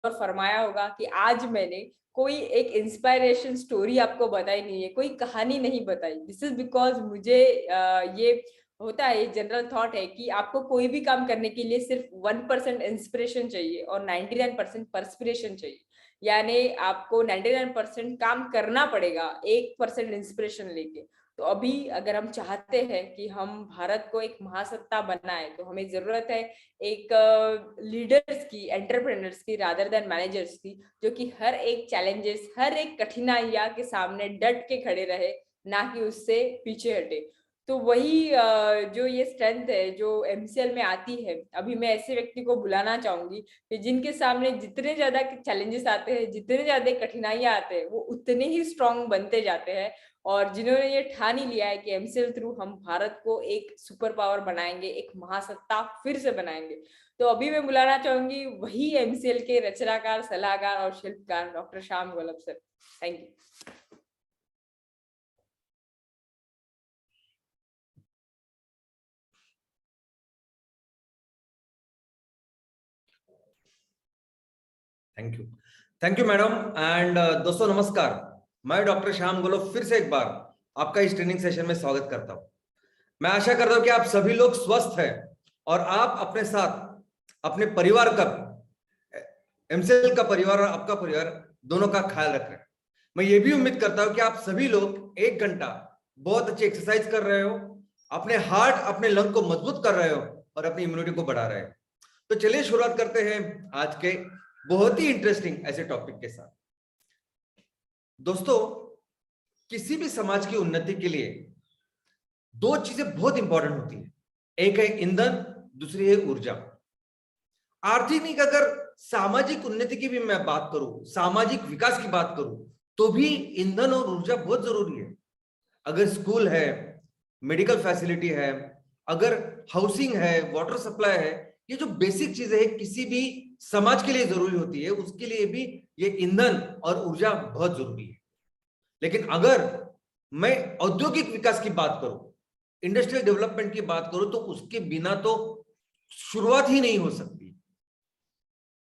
फरमाया होगा कि आज मैंने कोई एक इंस्पायरेशन स्टोरी आपको बताई नहीं है, कोई कहानी नहीं बताई। दिस इज बिकॉज मुझे ये होता है, जनरल थॉट है कि आपको कोई भी काम करने के लिए सिर्फ 1% इंस्पिरेशन चाहिए और 99% परस्पिरेशन चाहिए। यानी आपको 99% काम करना पड़ेगा 1% इंस्पिरेशन लेके। तो अभी अगर हम चाहते हैं कि हम भारत को एक महासत्ता बनाए, तो हमें जरूरत है एक लीडर्स की, एंटरप्रेन्योर्स की रादर देन मैनेजर्स की, जो कि हर एक चैलेंजेस, हर एक कठिनाइयां के सामने डट के खड़े रहे, ना कि उससे पीछे हटे। तो वही जो ये स्ट्रेंथ है जो एमसीएल में आती है, अभी मैं ऐसे व्यक्ति को बुलाना चाहूंगी कि जिनके सामने जितने ज्यादा चैलेंजेस आते हैं, जितने ज्यादा कठिनाइयां आते हैं, वो उतने ही स्ट्रांग बनते जाते हैं। और जिन्होंने ये ठान ही लिया है कि एमसीएल थ्रू हम भारत को एक सुपर पावर बनाएंगे, एक महासत्ता फिर से बनाएंगे। तो अभी मैं बुलाना चाहूंगी वही एमसीएल के रचनाकार, सलाहकार और शिल्पकार doctor Shyam Gaulabh sir. Thank you. Thank you madam. And दोस्तों नमस्कार, मैं डॉक्टर श्याम गौलभ फिर से एक बार आपका इस ट्रेनिंग सेशन में स्वागत करता हूं। मैं आशा करता हूं कि आप सभी लोग स्वस्थ हैं और आप अपने साथ अपने परिवार का, एमसीएल का परिवार और आपका परिवार दोनों का ख्याल रख रहे हैं। मैं ये भी उम्मीद करता हूं कि आप सभी लोग 1 घंटा बहुत अच्छी एक्सरसाइज कर रहे हो, अपने हार्ट, अपने लंग को मजबूत कर रहे हो और अपनी इम्यूनिटी को बढ़ा रहे हो। तो चलिए शुरुआत करते हैं आज के बहुत ही इंटरेस्टिंग ऐसे टॉपिक के साथ। दोस्तों, किसी भी समाज की उन्नति के लिए 2 चीजें बहुत इंपॉर्टेंट होती है। एक है ईंधन, दूसरी है ऊर्जा। आर्थिक, अगर सामाजिक उन्नति की भी मैं बात करूं, सामाजिक विकास की बात करूं, तो भी ईंधन और ऊर्जा बहुत जरूरी है। अगर स्कूल है, मेडिकल फैसिलिटी है, अगर हाउसिंग है, वाटर सप्लाई है, ये जो बेसिक चीजें हैं किसी भी समाज के लिए जरूरी होती है, उसके लिए भी ये ईंधन और ऊर्जा बहुत जरूरी है। लेकिन अगर मैं औद्योगिक विकास की बात करूं, इंडस्ट्रियल डेवलपमेंट की बात करूं, तो उसके बिना तो शुरुआत ही नहीं हो सकती।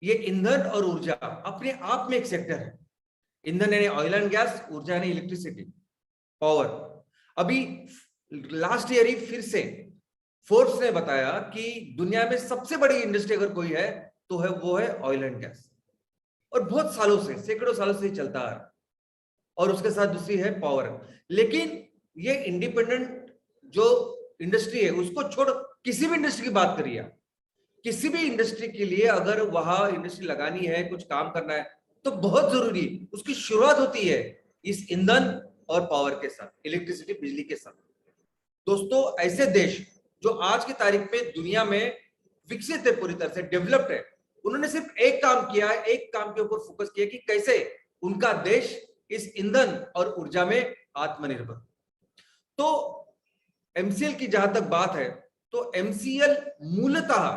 ये ईंधन और ऊर्जा अपने आप में एक सेक्टर है। ईंधन यानी ऑयल एंड गैस, ऊर्जा यानी इलेक्ट्रिसिटी, पावर। अभी लास्ट ईयर ही फिर से फोर्ब्स ने बताया कि दुनिया में सबसे बड़ी इंडस्ट्री अगर कोई है तो है वो है ऑयल एंड गैस। और बहुत सालों से, सैकड़ों सालों से चलता आ रहा है। और उसके साथ दूसरी है पावर। लेकिन ये इंडिपेंडेंट जो इंडस्ट्री है उसको छोड़ किसी भी इंडस्ट्री की बात करिए, किसी भी इंडस्ट्री के लिए अगर वहां इंडस्ट्री लगानी है, कुछ काम करना है, तो बहुत जरूरी उसकी शुरुआत होती है इस ईंधन और पावर के साथ, इलेक्ट्रिसिटी, बिजली के साथ। दोस्तों, ऐसे देश जो आज की तारीख में दुनिया में विकसित है, पूरी तरह से डेवलप्ड है, उन्होंने सिर्फ एक काम किया है, एक काम के ऊपर फोकस किया कि कैसे उनका देश इस ईंधन और ऊर्जा में आत्मनिर्भर। तो एमसीएल की जहां तक बात है, तो एमसीएल मूलतः,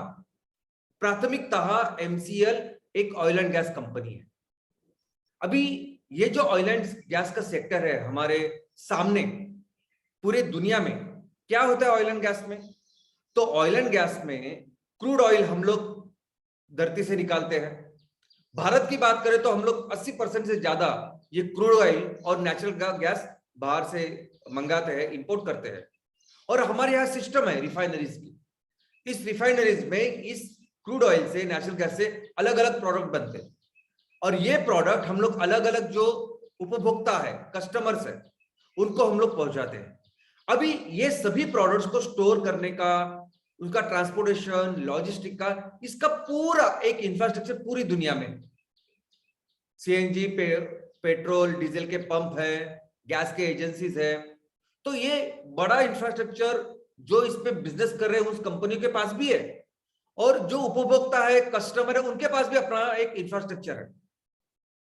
प्राथमिकतः एमसीएल एक ऑयल एंड गैस कंपनी है। अभी ये जो ऑयल एंड गैस का सेक्टर है हमारे सामने, पूरे दुनिया में क्या होता है ऑयल एंड गैस में? तो ऑयल एंड गैस में क्रूड ऑयल हम लोग धरती से निकालते हैं। भारत की बात करें तो हम लोग 80% से ज्यादा ये क्रूड ऑयल और नेचुरल गैस बाहर से मंगाते हैं, इंपोर्ट करते हैं। और हमारे यहाँ सिस्टम है रिफाइनरीज की। इस रिफाइनरीज में इस क्रूड ऑयल से, नेचुरल गैस से अलग अलग प्रोडक्ट बनते हैं और ये प्रोडक्ट हम लोग अलग अलग जो उपभोक्ता है, कस्टमर्स है, उनको हम लोग पहुंचाते हैं। अभी ये सभी प्रोडक्ट्स को स्टोर करने का, उनका ट्रांसपोर्टेशन, लॉजिस्टिक का, इसका पूरा एक इंफ्रास्ट्रक्चर पूरी दुनिया में, सीएनजी, पेट्रोल डीजल के पंप है, गैस के एजेंसीज है। तो ये बड़ा इंफ्रास्ट्रक्चर जो इस पे बिजनेस कर रहे हैं उस कंपनी के पास भी है, और जो उपभोक्ता है, कस्टमर है, उनके पास भी अपना एक इंफ्रास्ट्रक्चर है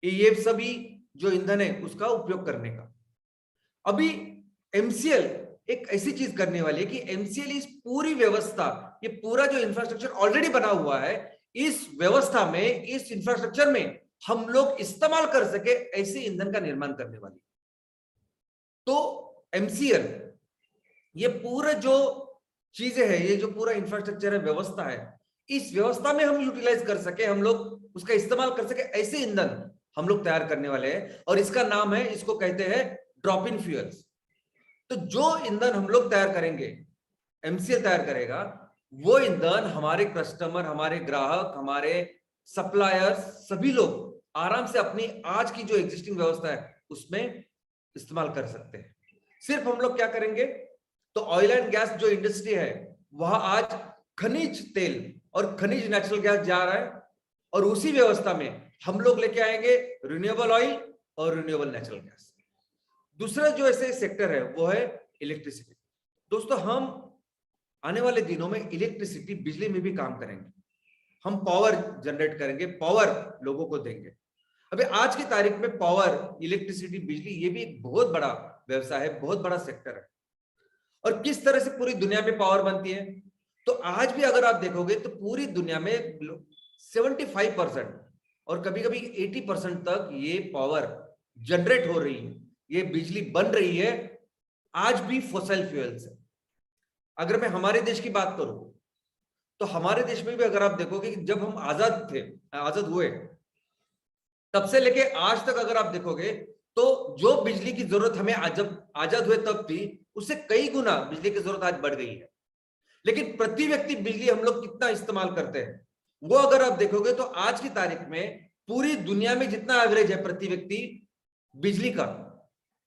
ये सभी जो ईंधन है उसका उपयोग करने का। अभी एमसीएल एक ऐसी चीज करने वाली है कि एमसीएल इस पूरी व्यवस्था, ये पूरा जो इंफ्रास्ट्रक्चर ऑलरेडी बना हुआ है, इस व्यवस्था में, इस इंफ्रास्ट्रक्चर में हम लोग इस्तेमाल कर सके ऐसे ईंधन का निर्माण करने वाली। तो एमसीएल ये पूरा जो चीजें है, ये जो पूरा इंफ्रास्ट्रक्चर है, व्यवस्था है, इस व्यवस्था में हम यूटिलाइज कर सके, हम लोग उसका इस्तेमाल कर सके ऐसे ईंधन हम लोग तैयार करने वाले हैं, और इसका नाम है, इसको कहते हैं ड्रॉप इन फ्यूल्स। तो जो ईंधन हम लोग तैयार करेंगे, एमसीएल तैयार करेगा, वो ईंधन हमारे कस्टमर, हमारे ग्राहक, हमारे सप्लायर्स, सभी लोग आराम से अपनी आज की जो एग्जिस्टिंग व्यवस्था है उसमें इस्तेमाल कर सकते हैं। सिर्फ हम लोग क्या करेंगे, तो ऑयल एंड गैस जो इंडस्ट्री है वहां आज खनिज तेल और खनिज नेचुरल गैस जा रहा है, और उसी व्यवस्था में हम लोग लेके आएंगे रिन्यूएबल ऑयल और रिन्यूएबल नेचुरल गैस। दूसरा जो ऐसे सेक्टर है वो है इलेक्ट्रिसिटी। दोस्तों, हम आने वाले दिनों में इलेक्ट्रिसिटी, बिजली में भी काम करेंगे। हम पावर जनरेट करेंगे, पावर लोगों को देंगे। अभी आज की तारीख में पावर, इलेक्ट्रिसिटी, बिजली, ये भी एक बहुत बड़ा व्यवसाय है, बहुत बड़ा सेक्टर है। और किस तरह से पूरी दुनिया में पावर बनती है, तो आज भी अगर आप देखोगे तो पूरी दुनिया में 75% और कभी कभी 80% तक ये पावर जनरेट हो रही है, ये बिजली बन रही है आज भी फॉसिल फ्यूल से। अगर मैं हमारे देश की बात करूं तो हमारे देश में भी अगर आप देखोगे कि जब हम आजाद हुए, तब से लेके आज तक अगर आप देखोगे तो जो बिजली की जरूरत हमें जब आजाद हुए तब थी, उससे कई गुना बिजली की जरूरत आज बढ़ गई है। लेकिन प्रति व्यक्ति बिजली हम लोग कितना इस्तेमाल करते हैं, वो अगर आप देखोगे तो आज की तारीख में पूरी दुनिया में जितना एवरेज है प्रति व्यक्ति बिजली का,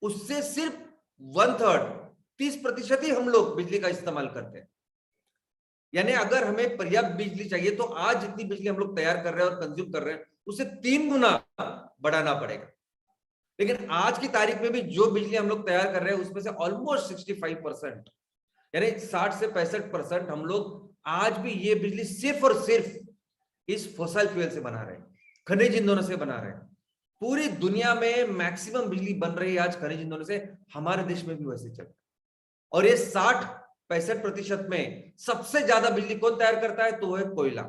उससे सिर्फ 1/3, 30% ही हम लोग बिजली का इस्तेमाल करते हैं। यानी अगर हमें पर्याप्त बिजली चाहिए तो आज जितनी बिजली हम लोग तैयार कर रहे हैं और कंज्यूम कर रहे हैं, उसे 3 गुना बढ़ाना पड़ेगा। लेकिन आज की तारीख में भी जो बिजली हम लोग तैयार कर रहे हैं उसमें से ऑलमोस्ट 65%, यानी 60 से 65% हम लोग आज भी ये बिजली सिर्फ और सिर्फ इस फॉसिल फ्यूल से बना रहे हैं, खनिज ईंधनों से बना रहे हैं। पूरी दुनिया में मैक्सिमम बिजली बन रही है आज खनिज ईंधनों से, हमारे देश में भी वैसे चल रहा है। और ये 60-65% में सबसे ज्यादा बिजली कौन तैयार करता है, तो वो है कोयला।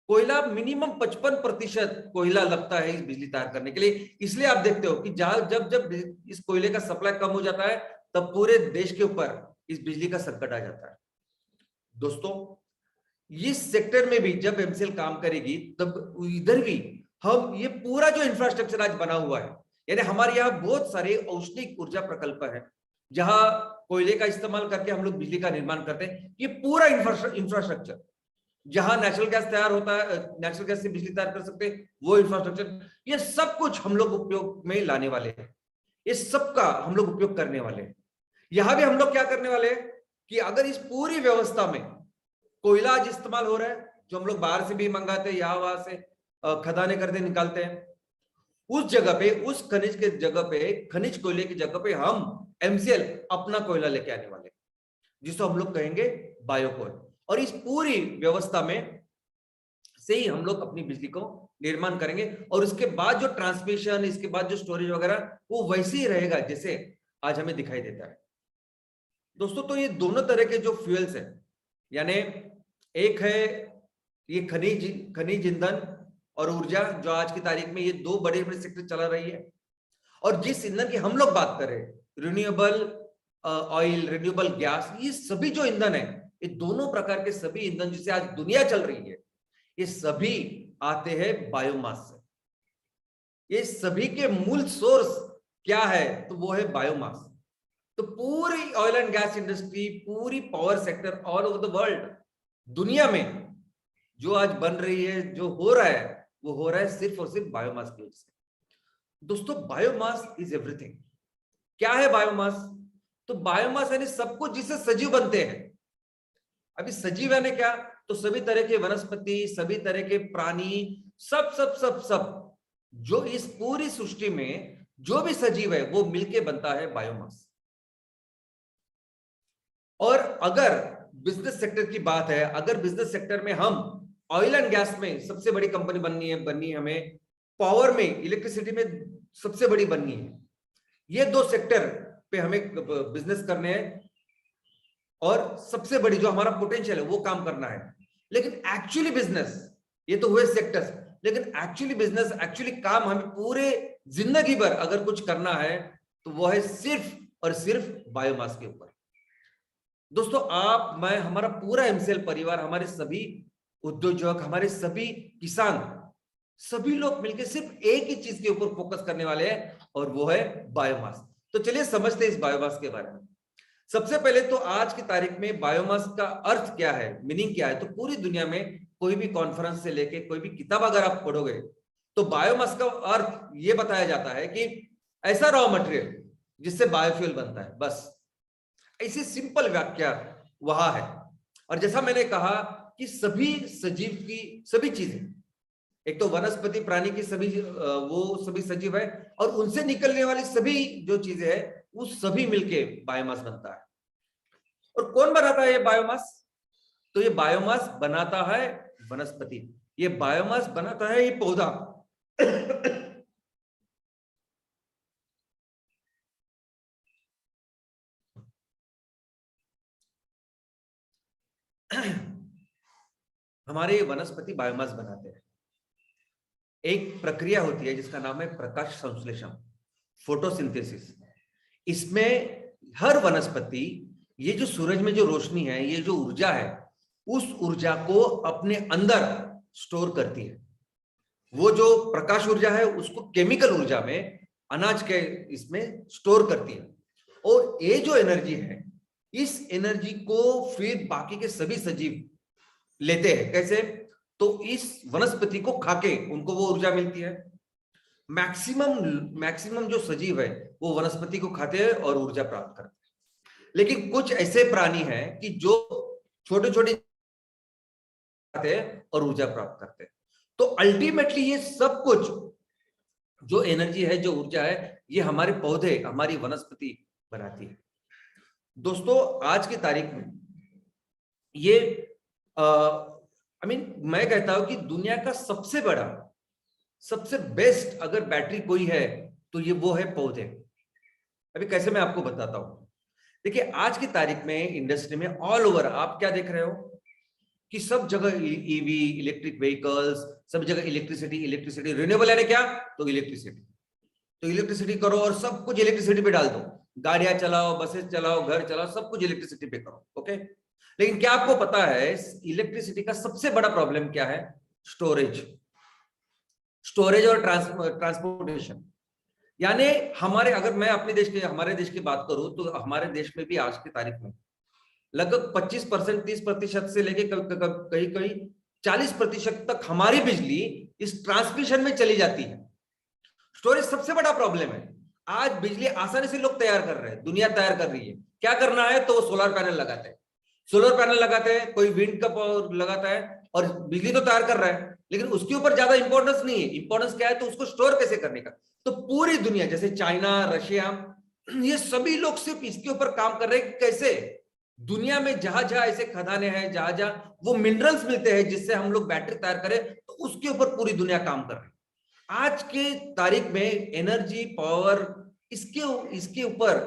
कोयला मिनिमम 55% कोयला लगता है इस बिजली तैयार करने के लिए। इसलिए आप देखते हो कि जब जब इस कोयले का सप्लाई कम हो जाता है, तब पूरे देश के ऊपर इस बिजली का संकट आ जाता है। दोस्तों, इस सेक्टर में भी जब एमसीएल काम करेगी, तब इधर भी हम ये पूरा जो इंफ्रास्ट्रक्चर आज बना हुआ है, यानी हमारे यहाँ बहुत सारे औष्णिक ऊर्जा प्रकल्प है जहां कोयले का इस्तेमाल करके हम लोग बिजली का निर्माण करते हैं। ये पूरा इंफ्रास्ट्रक्चर जहां नेचुरल गैस तैयार होता है, नेचुरल गैस से बिजली तैयार कर सकते हैं, वो इंफ्रास्ट्रक्चर, ये सब कुछ हम लोग उपयोग में लाने वाले हैं। ये सब का हम लोग उपयोग करने वाले हैं। यहां भी हम लोग क्या करने वाले हैं कि अगर इस पूरी व्यवस्था में कोयला आज इस्तेमाल हो रहा है, जो हम लोग बाहर से भी मंगाते हैं, यहाँ वहां से खदाने करते निकालते हैं, उस जगह पे, उस खनिज के जगह पे, खनिज कोयले की जगह पे हम एमसीएल अपना कोयला लेके आने वाले, जिसको हम लोग कहेंगे बायो कोयल। और इस पूरी व्यवस्था में से ही हम लोग अपनी बिजली को निर्माण करेंगे, और उसके बाद जो ट्रांसमिशन, इसके बाद जो स्टोरेज वगैरह, वो वैसे ही रहेगा जैसे आज हमें दिखाई देता है। दोस्तों, तो ये दोनों तरह के जो फ्यूल्स हैं, यानी एक है ये खनिज ईंधन और ऊर्जा, जो आज की तारीख में ये दो बड़े बड़े सेक्टर चला रही है। और जिस ईंधन की हम लोग बात कर रहे हैं, रिन्यूएबल ऑयल, रिन्यूएबल गैस, ये सभी जो ईंधन है, ये दोनों प्रकार के सभी ईंधन जिसे आज दुनिया चल रही है, ये सभी आते हैं बायोमास से। ये सभी के मूल सोर्स क्या है, तो वो है बायोमास। तो पूरी ऑयल एंड गैस इंडस्ट्री, पूरी power sector all over the world, दुनिया में जो आज बन रही है, जो हो रहा है, वो हो रहा है सिर्फ और सिर्फ बायोमास की वजह से। दोस्तों, बायोमास इज एवरीथिंग। क्या है बायोमास? तो बायोमास यानी सब कुछ जिससे सजीव बनते हैं। अभी सजीव यानी क्या? तो सभी तरह के वनस्पति, सभी तरह के प्राणी, सब सब सब सब जो इस पूरी सृष्टि में जो भी सजीव है, वो मिलके बनता है बायोमास। और अगर बिजनेस सेक्टर की बात है, अगर बिजनेस सेक्टर में हम ऑयल एंड गैस में सबसे बड़ी कंपनी बननी है हमें, पावर में, इलेक्ट्रिसिटी में सबसे बड़ी बननी है, ये दो सेक्टर पे हमें बिजनेस करने हैं, और सबसे बड़ी जो हमारा पोटेंशियल है वो काम करना है। लेकिन एक्चुअली बिजनेस, ये तो हुए सेक्टर्स, लेकिन एक्चुअली बिजनेस, एक्चुअली काम हमें पूरे जिंदगी भर अगर कुछ करना है, तो वो है सिर्फ और सिर्फ बायोमास के ऊपर। दोस्तों, आप, मैं, हमारा पूरा एमसीएल परिवार, हमारे सभी उद्योजक, हमारे सभी किसान सभी लोग मिलकर सिर्फ एक ही चीज के ऊपर फोकस करने वाले हैं, और वो है बायोमास। तो चलिए समझते हैं इस बायोमास के बारे में। सबसे पहले तो आज की तारीख में बायोमास का अर्थ क्या है, मीनिंग क्या है। तो पूरी दुनिया में कोई भी कॉन्फ्रेंस से लेके कोई भी किताब अगर आप पढ़ोगे तो बायोमास का अर्थ ये बताया जाता है कि ऐसा रॉ मटेरियल जिससे बायोफ्यूल बनता है, बस ऐसी सिंपल व्याख्या वहां है। और जैसा मैंने कहा कि सभी सजीव की सभी चीजें, एक तो वनस्पति प्राणी की सभी वो सभी सजीव है, और उनसे निकलने वाली सभी जो चीजें है वो सभी मिलके बायोमास बनता है। और कौन बनाता है ये बायोमास? तो ये बायोमास बनाता है वनस्पति, ये बायोमास बनाता है ये पौधा। हमारे वनस्पति बायोमास बनाते हैं। एक प्रक्रिया होती है जिसका नाम है प्रकाश संश्लेषण, फोटोसिंथेसिस। इसमें हर वनस्पति ये जो सूरज में जो रोशनी है, ये जो ऊर्जा है, उस ऊर्जा को अपने अंदर स्टोर करती है। वो जो प्रकाश ऊर्जा है उसको केमिकल ऊर्जा में, अनाज के इसमें स्टोर करती है। और ये जो एनर्जी है, इस एनर्जी को फिर बाकी के सभी सजीव लेते हैं। कैसे? तो इस वनस्पति को खाके उनको वो ऊर्जा मिलती है। मैक्सिमम जो सजीव है वो वनस्पति को खाते हैं और ऊर्जा प्राप्त करते हैं। लेकिन कुछ ऐसे प्राणी हैं कि जो छोटे छोटे खाते हैं और ऊर्जा प्राप्त करते हैं। तो अल्टीमेटली ये सब कुछ जो एनर्जी है, जो ऊर्जा है, ये हमारे पौधे, हमारी वनस्पति बनाती है। दोस्तों आज की तारीख में ये मैं कहता हूं कि दुनिया का सबसे बड़ा, सबसे बेस्ट अगर बैटरी कोई है तो ये वो है पौधे। अभी कैसे मैं आपको बताता हूं। देखिए आज की तारीख में इंडस्ट्री में ऑल ओवर आप क्या देख रहे हो कि सब जगह ईवी, इलेक्ट्रिक व्हीकल्स, सब जगह इलेक्ट्रिसिटी। रिन्यूएबल यानी क्या? तो इलेक्ट्रिसिटी। तो इलेक्ट्रिसिटी करो और सब कुछ इलेक्ट्रिसिटी पे डाल दो। गाड़ियां चलाओ, बसेस चलाओ, घर चलाओ, सब कुछ इलेक्ट्रिसिटी पे करो। ओके, लेकिन क्या आपको पता है इलेक्ट्रिसिटी का सबसे बड़ा प्रॉब्लम क्या है? स्टोरेज और ट्रांसपोर्टेशन। यानी अगर मैं हमारे देश की बात करूं तो हमारे देश में भी आज की तारीख में लगभग 25%, 30% से लेके कहीं कहीं 40% तक हमारी बिजली इस ट्रांसमिशन में चली जाती है। स्टोरेज सबसे बड़ा प्रॉब्लम है। आज बिजली आसानी से लोग तैयार कर रहे हैं, दुनिया तैयार कर रही है। क्या करना है? तो वो सोलर पैनल लगाते हैं, कोई विंड का पावर लगाता है और बिजली तो तैयार कर रहा है, लेकिन उसके ऊपर ज्यादा इंपॉर्टेंस नहीं है। इंपॉर्टेंस क्या है? तो उसको स्टोर कैसे करने का। तो पूरी दुनिया, जैसे चाइना, रशिया, ये सभी लोग सिर्फ इसके ऊपर काम कर रहे हैं कि कैसे दुनिया में जहां जहां ऐसे खदानें हैं, जहां जहां वो मिनरल्स मिलते हैं जिससे हम लोग बैटरी तैयार करें, तो उसके ऊपर पूरी दुनिया काम कर रही है। आज के तारीख में एनर्जी पावर, इसके ऊपर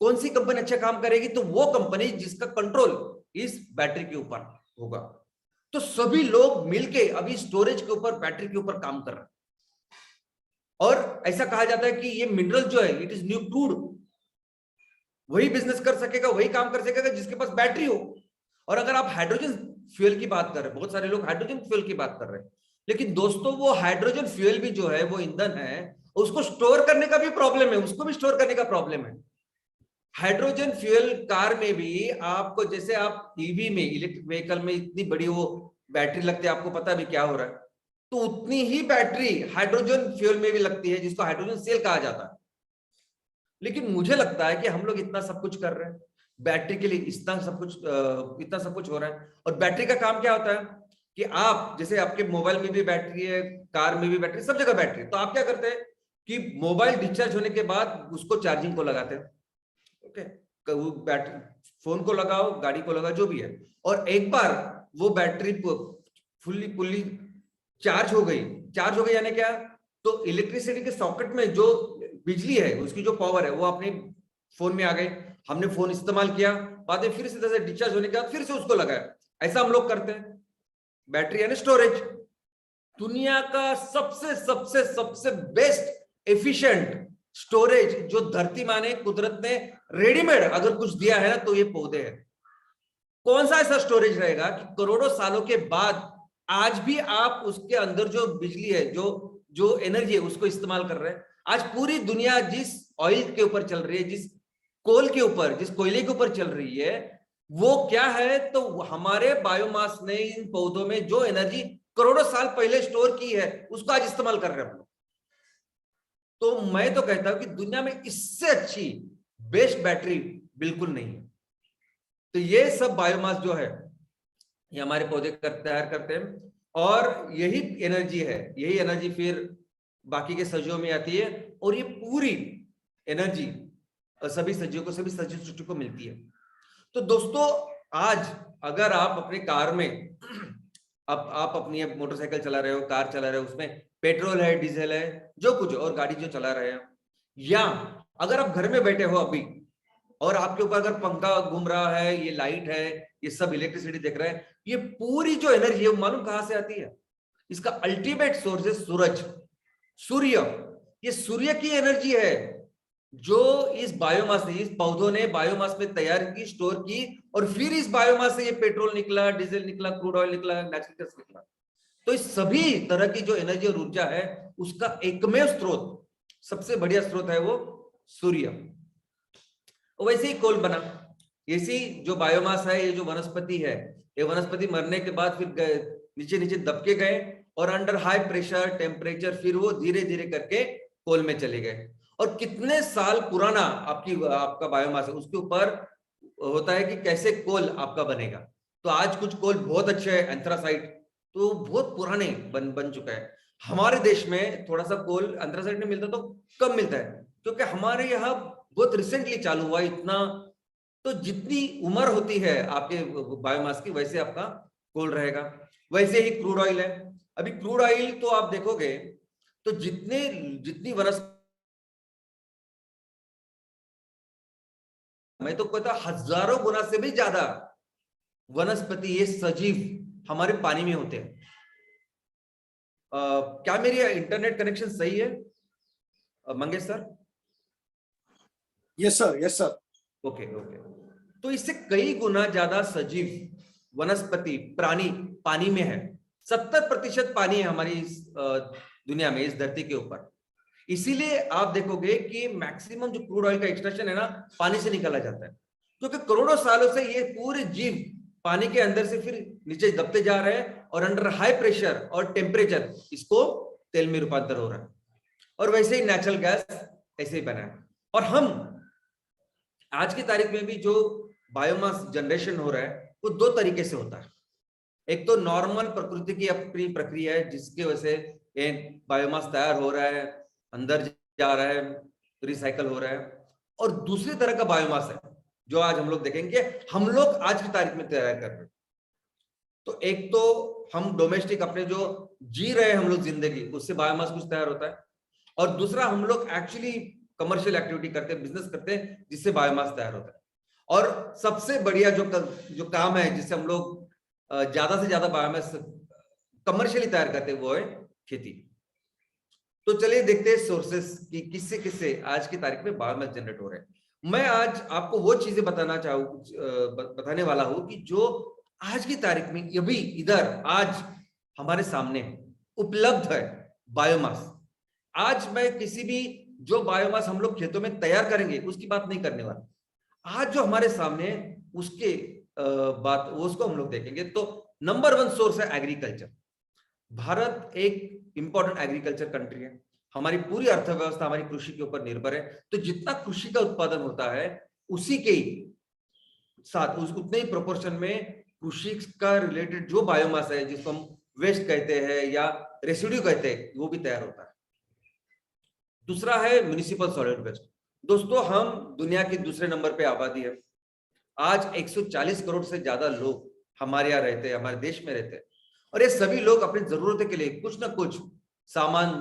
कौन सी कंपनी अच्छा काम करेगी? तो वो कंपनी जिसका कंट्रोल इस बैटरी के ऊपर होगा। तो सभी लोग मिलके अभी स्टोरेज के ऊपर, बैटरी के ऊपर काम कर रहे हैं। और ऐसा कहा जाता है कि ये मिनरल जो है, इट इज न्यू क्रूड। वही बिजनेस कर सकेगा, वही काम कर सकेगा जिसके पास बैटरी हो। और अगर आप हाइड्रोजन फ्यूल की बात कर रहे हैं, बहुत सारे लोग हाइड्रोजन फ्यूल की बात कर रहे हैं, लेकिन दोस्तों वो हाइड्रोजन फ्यूल भी जो है, वो ईंधन है, उसको स्टोर करने का भी प्रॉब्लम है, उसको भी स्टोर करने का प्रॉब्लम है। हाइड्रोजन फ्यूल कार में भी आपको, जैसे आप ईवी में, इलेक्ट्रिक व्हीकल में इतनी बड़ी वो बैटरी लगती है, आपको पता भी क्या हो रहा है, तो उतनी ही बैटरी हाइड्रोजन फ्यूल में भी लगती है, जिसको हाइड्रोजन सेल कहा जाता है। लेकिन मुझे लगता है कि हम लोग इतना सब कुछ कर रहे हैं बैटरी के लिए, इतना सब कुछ हो रहा है। और बैटरी का काम क्या होता है कि आप, जैसे आपके मोबाइल में भी बैटरी है, कार में भी बैटरी, सब जगह बैटरी। तो आप क्या करते हैं कि मोबाइल डिस्चार्ज होने के बाद उसको चार्जिंग को लगाते हैं। ओके, बैटरी, फोन को लगाओ, गाड़ी को लगाओ, जो भी है, और एक बार वो बैटरी फुल्ली चार्ज हो गई यानी क्या? तो इलेक्ट्रिसिटी के सॉकेट में जो बिजली है, उसकी जो पावर है, वो अपने फोन में आ गई। हमने फोन इस्तेमाल किया, बाद में फिर से डिस्चार्ज होने के बाद फिर से उसको लगाया। ऐसा हम लोग करते हैं। बैटरी यानी स्टोरेज। दुनिया का सबसे सबसे सबसे बेस्ट एफिशिएंट स्टोरेज जो धरती माँ ने, कुदरत ने रेडीमेड अगर कुछ दिया है तो ये पौधे हैं। कौन सा ऐसा स्टोरेज रहेगा कि करोड़ों सालों के बाद आज भी आप उसके अंदर जो बिजली है, जो जो एनर्जी है, उसको इस्तेमाल कर रहे हैं। आज पूरी दुनिया जिस ऑयल के ऊपर चल रही है, जिस कोल के ऊपर, जिस कोयले के ऊपर चल रही है, वो क्या है? तो हमारे बायोमास ने इन पौधों में जो एनर्जी करोड़ों साल पहले स्टोर की है, उसको आज इस्तेमाल कर रहे हैं हम लोग। तो मैं तो कहता हूं कि दुनिया में इससे अच्छी बेस्ट बैटरी बिल्कुल नहीं है। तो ये सब बायोमास जो है, ये हमारे पौधे तैयार करते हैं, और यही एनर्जी फिर बाकी के सजीवों में आती है, और ये पूरी एनर्जी सभी सजीव सृष्टि को मिलती है। तो दोस्तों, आज अगर आप अपने कार में आप अपनी मोटरसाइकिल चला रहे हो, कार चला रहे हो, उसमें पेट्रोल है, डीजल है, जो कुछ, और गाड़ी जो चला रहे हो, या अगर आप घर में बैठे हो अभी और आपके ऊपर अगर पंखा घूम रहा है, ये लाइट है, ये सब इलेक्ट्रिसिटी देख रहे हैं, ये पूरी जो एनर्जी है वो मालूम कहां से आती है? इसका अल्टीमेट सोर्स है सूरज, सूर्य। ये सूर्य की एनर्जी है जो इस बायोमास ने, इस पौधों ने बायोमास में तैयार की, स्टोर की, और फिर इस बायोमास से ये पेट्रोल निकला, डीजल निकला, क्रूड ऑयल निकला, नेचुरल गैस निकला। तो इस सभी तरह की जो एनर्जी और ऊर्जा है, उसका एकमेव स्रोत, सबसे बढ़िया स्रोत है वो सूर्य। वैसे ही कोल बना, ऐसी जो बायोमास है, ये जो वनस्पति है, ये वनस्पति मरने के बाद फिर नीचे नीचे दबके गए, और अंडर हाई प्रेशर टेम्परेचर फिर वो धीरे धीरे करके कोल में चले गए। और कितने साल पुराना आपका बायोमास है, उसके ऊपर होता है कि कैसे कोल आपका बनेगा। तो आज कुछ कोल बहुत अच्छे है, एंथ्रासाइट, तो बहुत पुराने बन चुका है। हमारे देश में थोड़ा सा कोल एंथ्रासाइट नहीं मिलता, तो कम मिलता है, क्योंकि हमारे यहाँ बहुत रिसेंटली चालू हुआ इतना। तो जितनी उम्र होती है आपके बायोमास की, वैसे आपका कोल रहेगा। वैसे ही क्रूड ऑयल है। अभी क्रूड ऑयल तो आप देखोगे तो जितनी वनस्पति, मैं तो कहता हजारों गुना से भी ज्यादा वनस्पति, ये सजीव हमारे पानी में होते हैं। क्या मेरी इंटरनेट कनेक्शन सही है Mangesh sir? Yes sir, yes sir. Okay. तो इससे कई गुना ज्यादा सजीव वनस्पति प्राणी पानी में है। 70% पानी है हमारी इस दुनिया में, इस धरती के ऊपर। इसीलिए आप देखोगे कि मैक्सिमम जो क्रूड ऑयल का एक्सट्रैक्शन है ना, पानी से निकाला जाता है, क्योंकि करोड़ों सालों से ये पूरे जीव पानी के अंदर से फिर नीचे दबते जा रहे हैं, और अंडर हाई प्रेशर और टेम्परेचर इसको तेल में रूपांतर हो रहा है। और वैसे ही नेचुरल गैस ऐसे ही बना है। और हम आज की तारीख में भी जो बायोमास जनरेशन हो रहा है, वो दो तरीके से होता है। एक तो नॉर्मल प्रकृति की अपनी प्रक्रिया है, जिसकी वजह से ये बायोमास तैयार हो रहा है, अंदर जा रहा है, रिसाइकल हो रहा है। और दूसरी तरह का बायोमास है जो आज हम लोग देखेंगे, हम लोग आज की तारीख में तैयार कर रहे हैं। तो एक तो हम डोमेस्टिक अपने जो जी रहे हैं हम लोग जिंदगी, उससे बायोमास कुछ तैयार होता है, और दूसरा हम लोग एक्चुअली कमर्शियल एक्टिविटी करते हैं, बिजनेस करते हैं, जिससे बायोमास तैयार होता है। और सबसे बढ़िया जो काम है जिससे हम लोग ज्यादा से ज्यादा बायोमास कमर्शियली तैयार करते हैं, वो है खेती। तो चलिए देखते हैं सोर्सेस की किससे किससे आज की तारीख में बायोमास जनरेट हो रहे हैं। मैं आज आपको वो चीजें बताने वाला हूं कि जो आज की तारीख में अभी इधर आज हमारे सामने उपलब्ध है बायोमास। आज मैं किसी भी जो बायोमास हम लोग खेतों में तैयार करेंगे उसकी बात नहीं करने वाला। आज जो हमारे सामने उसके बात उसको हम लोग देखेंगे। तो नंबर 1 सोर्स है एग्रीकल्चर। भारत एक इंपॉर्टेंट एग्रीकल्चर कंट्री है। हमारी पूरी अर्थव्यवस्था हमारी कृषि के ऊपर निर्भर है। तो जितना कृषि का उत्पादन होता है, उसी के साथ उतने ही प्रोपोर्शन में कृषि का रिलेटेड जो बायोमास है, जिसको हम वेस्ट कहते हैं या रेसिड्यू कहते हैं, वो भी तैयार होता है। दूसरा है म्युनिसिपल सॉलिड वेस्ट। दोस्तों, हम दुनिया की दूसरे नंबर पे आबादी है। आज 140 करोड़ से ज्यादा लोग हमारे यहाँ रहते हैं, हमारे देश में रहते हैं, और ये सभी लोग अपनी जरूरतों के लिए कुछ ना कुछ सामान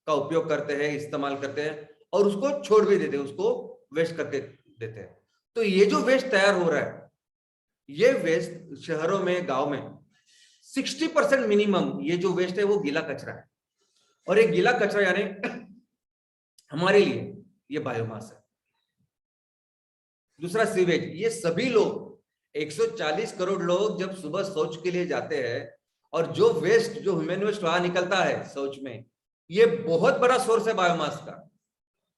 का उपयोग करते हैं, इस्तेमाल करते हैं, और उसको छोड़ भी देते हैं, उसको वेस्ट करके देते हैं। तो ये जो वेस्ट तैयार हो रहा है, ये वेस्ट शहरों में, गांव में 60% मिनिमम ये जो वेस्ट है वो गीला कचरा है। और ये गीला कचरा यानी हमारे लिए ये बायोमास है। दूसरा सीवेज। ये सभी लोग 140 करोड़ लोग जब सुबह शौच के लिए जाते हैं, और जो वेस्ट, जो ह्यूमन वेस्ट वहां निकलता है शौच में, ये बहुत बड़ा सोर्स है बायोमास का।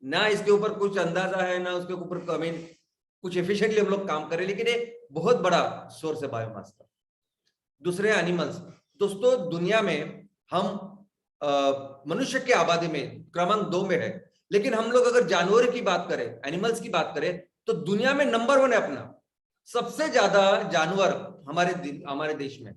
ना इसके ऊपर कुछ अंदाजा है, ना उसके ऊपर आई मीन कुछ एफिशिएंटली हम लोग काम करें, लेकिन ये बहुत बड़ा सोर्स है बायोमास का। दूसरे एनिमल्स, दोस्तों दुनिया में हम मनुष्य की आबादी में क्रमांक 2 में है, लेकिन हम लोग अगर जानवर की बात करें, एनिमल्स की बात करें, तो दुनिया में नंबर 1 है अपना। सबसे ज्यादा जानवर हमारे देश में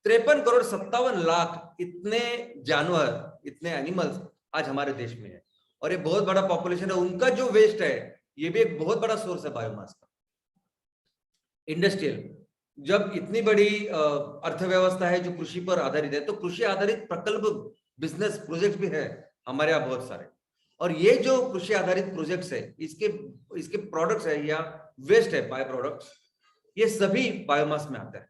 53 करोड़ 57 लाख इतने जानवर, इतने एनिमल्स आज हमारे देश में है, और ये बहुत बड़ा पॉपुलेशन है। उनका जो वेस्ट है ये भी एक बहुत बड़ा सोर्स है बायोमास का। इंडस्ट्रियल, जब इतनी बड़ी अर्थव्यवस्था है जो कृषि पर आधारित है, तो कृषि आधारित प्रकल्प, बिजनेस प्रोजेक्ट भी है हमारे यहाँ बहुत सारे, और ये जो कृषि आधारित प्रोजेक्ट्स है, इसके प्रोडक्ट्स है या वेस्ट है, बाय प्रोडक्ट्स, ये सभी बायोमास में आता है।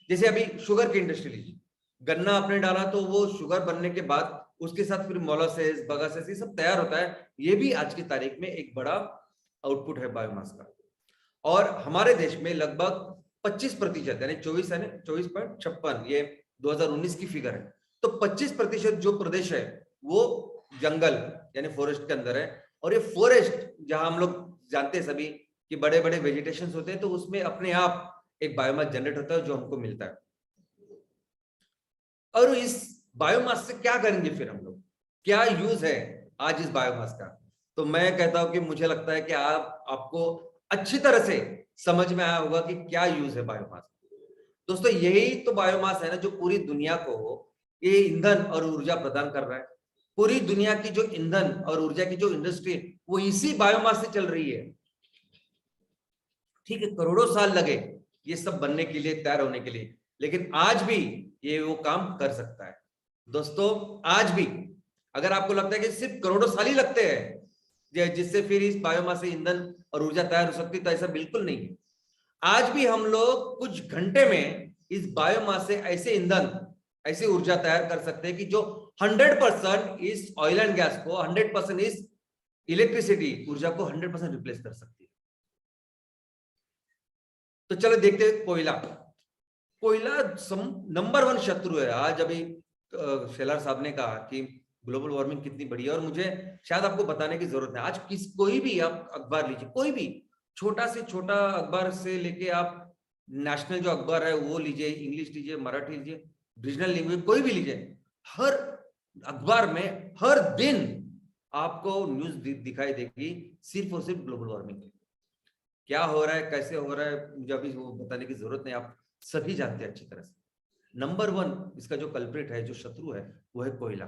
जैसे अभी शुगर की इंडस्ट्री लीजिए, गन्ना आपने डाला तो वो शुगर बनने के बाद उसके साथ फिर मोलासेस, बगासेस, ये सब तैयार होता है। ये भी आज की तारीख में एक बड़ा आउटपुट है बायोमास का। और हमारे देश में लगभग 25% यानी 24.56, ये 2019 की फिगर है, तो 25% जो प्रदेश है वो जंगल यानी फॉरेस्ट के अंदर है। और ये फॉरेस्ट, जहां हम लोग जानते हैं सभी कि बड़े बड़े वेजिटेशन होते हैं, तो उसमें अपने आप एक बायोमास जनरेट होता है जो हमको मिलता है। और इस बायोमास से क्या करेंगे फिर हम लोग, क्या यूज है आज इस बायोमास का? तो मैं कहता हूं कि मुझे लगता है कि आपको अच्छी तरह से समझ में आया होगा कि क्या यूज है बायोमास। दोस्तों यही तो बायोमास है ना जो पूरी दुनिया को ये ईंधन और ऊर्जा प्रदान कर रहा है। पूरी दुनिया की जो ईंधन और ऊर्जा की जो इंडस्ट्री है वो इसी बायोमास से चल रही है। ठीक है, करोड़ों साल लगे ये सब बनने के लिए, तैयार होने के लिए, लेकिन आज भी ये वो काम कर सकता है। दोस्तों आज भी अगर आपको लगता है कि सिर्फ करोड़ों साल ही लगते हैं जिससे फिर इस बायोमास से ईंधन और ऊर्जा तैयार हो सकती है, तो ऐसा बिल्कुल नहीं है। आज भी हम लोग कुछ घंटे में इस बायोमास से ऐसे ईंधन, ऐसी ऊर्जा तैयार कर सकते हैं कि जो 100% इस ऑयल एंड गैस को, 100% इस इलेक्ट्रिसिटी ऊर्जा को 100% रिप्लेस कर सकती है। तो चलो देखते हैं कोयला। कोयला नंबर 1 शत्रु है आज। अभी शेलार साहब ने कहा कि ग्लोबल वार्मिंग कितनी बड़ी है, और मुझे शायद आपको बताने की जरूरत है। आज कोई भी आप अखबार लीजिए, कोई भी छोटा से छोटा अखबार से लेके आप नेशनल जो अखबार है वो लीजिए, इंग्लिश लीजिए, मराठी लीजिए, रीजनल लैंग्वेज कोई भी लीजिए, हर अखबार में हर दिन आपको न्यूज दिखाई देगी सिर्फ और सिर्फ ग्लोबल वार्मिंग। क्या हो रहा है, कैसे हो रहा है, मुझे अभी वो बताने की जरूरत नहीं, आप सभी जानते हैं अच्छी तरह से। नंबर 1 इसका जो कल्प्रिट है, जो शत्रु है, वो है कोयला।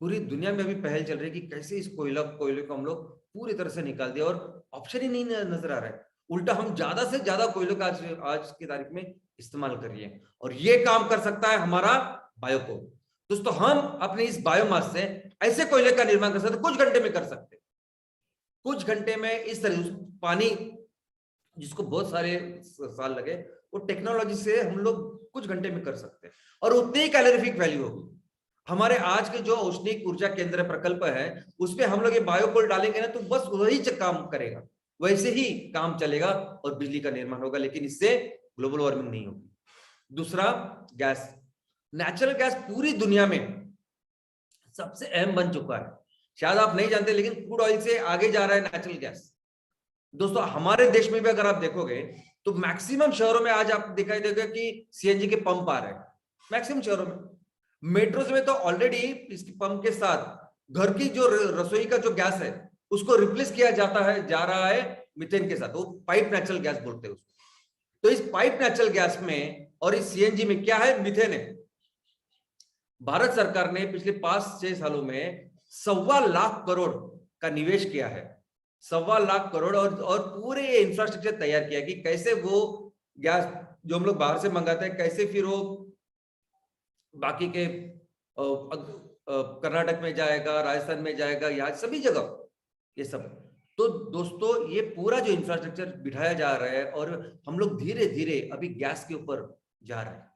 पूरी दुनिया में अभी पहल चल रही है कि कैसे इस कोयले को हम लोग पूरी तरह से निकाल दिया, और ऑप्शन ही नहीं नजर आ रहा है। उल्टा हम ज्यादा से ज्यादा कोयले का आज की तारीख में इस्तेमाल करिए, और ये काम कर सकता है हमारा बायोकोल। दोस्तों हम अपने इस बायोमास से ऐसे कोयले का निर्माण कर सकते, कुछ घंटे में कर सकते, कुछ घंटे में। इस तरह पानी जिसको बहुत सारे साल लगे, वो टेक्नोलॉजी से हम लोग कुछ घंटे में कर सकते हैं, और उतनी ही कैलोरीफिक वैल्यू होगी। हमारे आज के जो औष्णिक ऊर्जा केंद्र प्रकल्प है उसमें हम लोग ये बायोकोल डालेंगे ना, तो बस वही काम करेगा, वैसे ही काम चलेगा और बिजली का निर्माण होगा, लेकिन इससे ग्लोबल वार्मिंग नहीं होगी। दूसरा, गैस। नेचुरल गैस पूरी दुनिया में सबसे अहम बन चुका है। शायद आप नहीं जानते, लेकिन क्रूड ऑयल से आगे जा रहा है नेचुरल गैस। दोस्तों हमारे देश में भी अगर आप देखोगे तो मैक्सिमम शहरों में आज आप दिखाई देगा कि सीएनजी के पंप आ रहे हैं, मैक्सिमम शहरों में। मेट्रोस में तो ऑलरेडी इसके पंप के साथ घर की जो रसोई का जो गैस है उसको रिप्लेस किया जा रहा है मीथेन के साथ, वो पाइप नेचुरल गैस बोलते हैं उसको। तो इस पाइप नेचुरल गैस में और इस सीएनजी में क्या है, मीथेन है। भारत सरकार ने पिछले 5-6 सालों में 1.25 लाख करोड़ का निवेश किया है, 1.25 लाख करोड़, और पूरे इंफ्रास्ट्रक्चर तैयार किया कि कैसे वो गैस जो हम लोग बाहर से मंगाते हैं, कैसे फिर वो बाकी के कर्नाटक में जाएगा, राजस्थान में जाएगा, यहाँ सभी जगह ये सब। तो दोस्तों ये पूरा जो इंफ्रास्ट्रक्चर बिठाया जा रहा है, और हम लोग धीरे धीरे अभी गैस के ऊपर जा रहे हैं।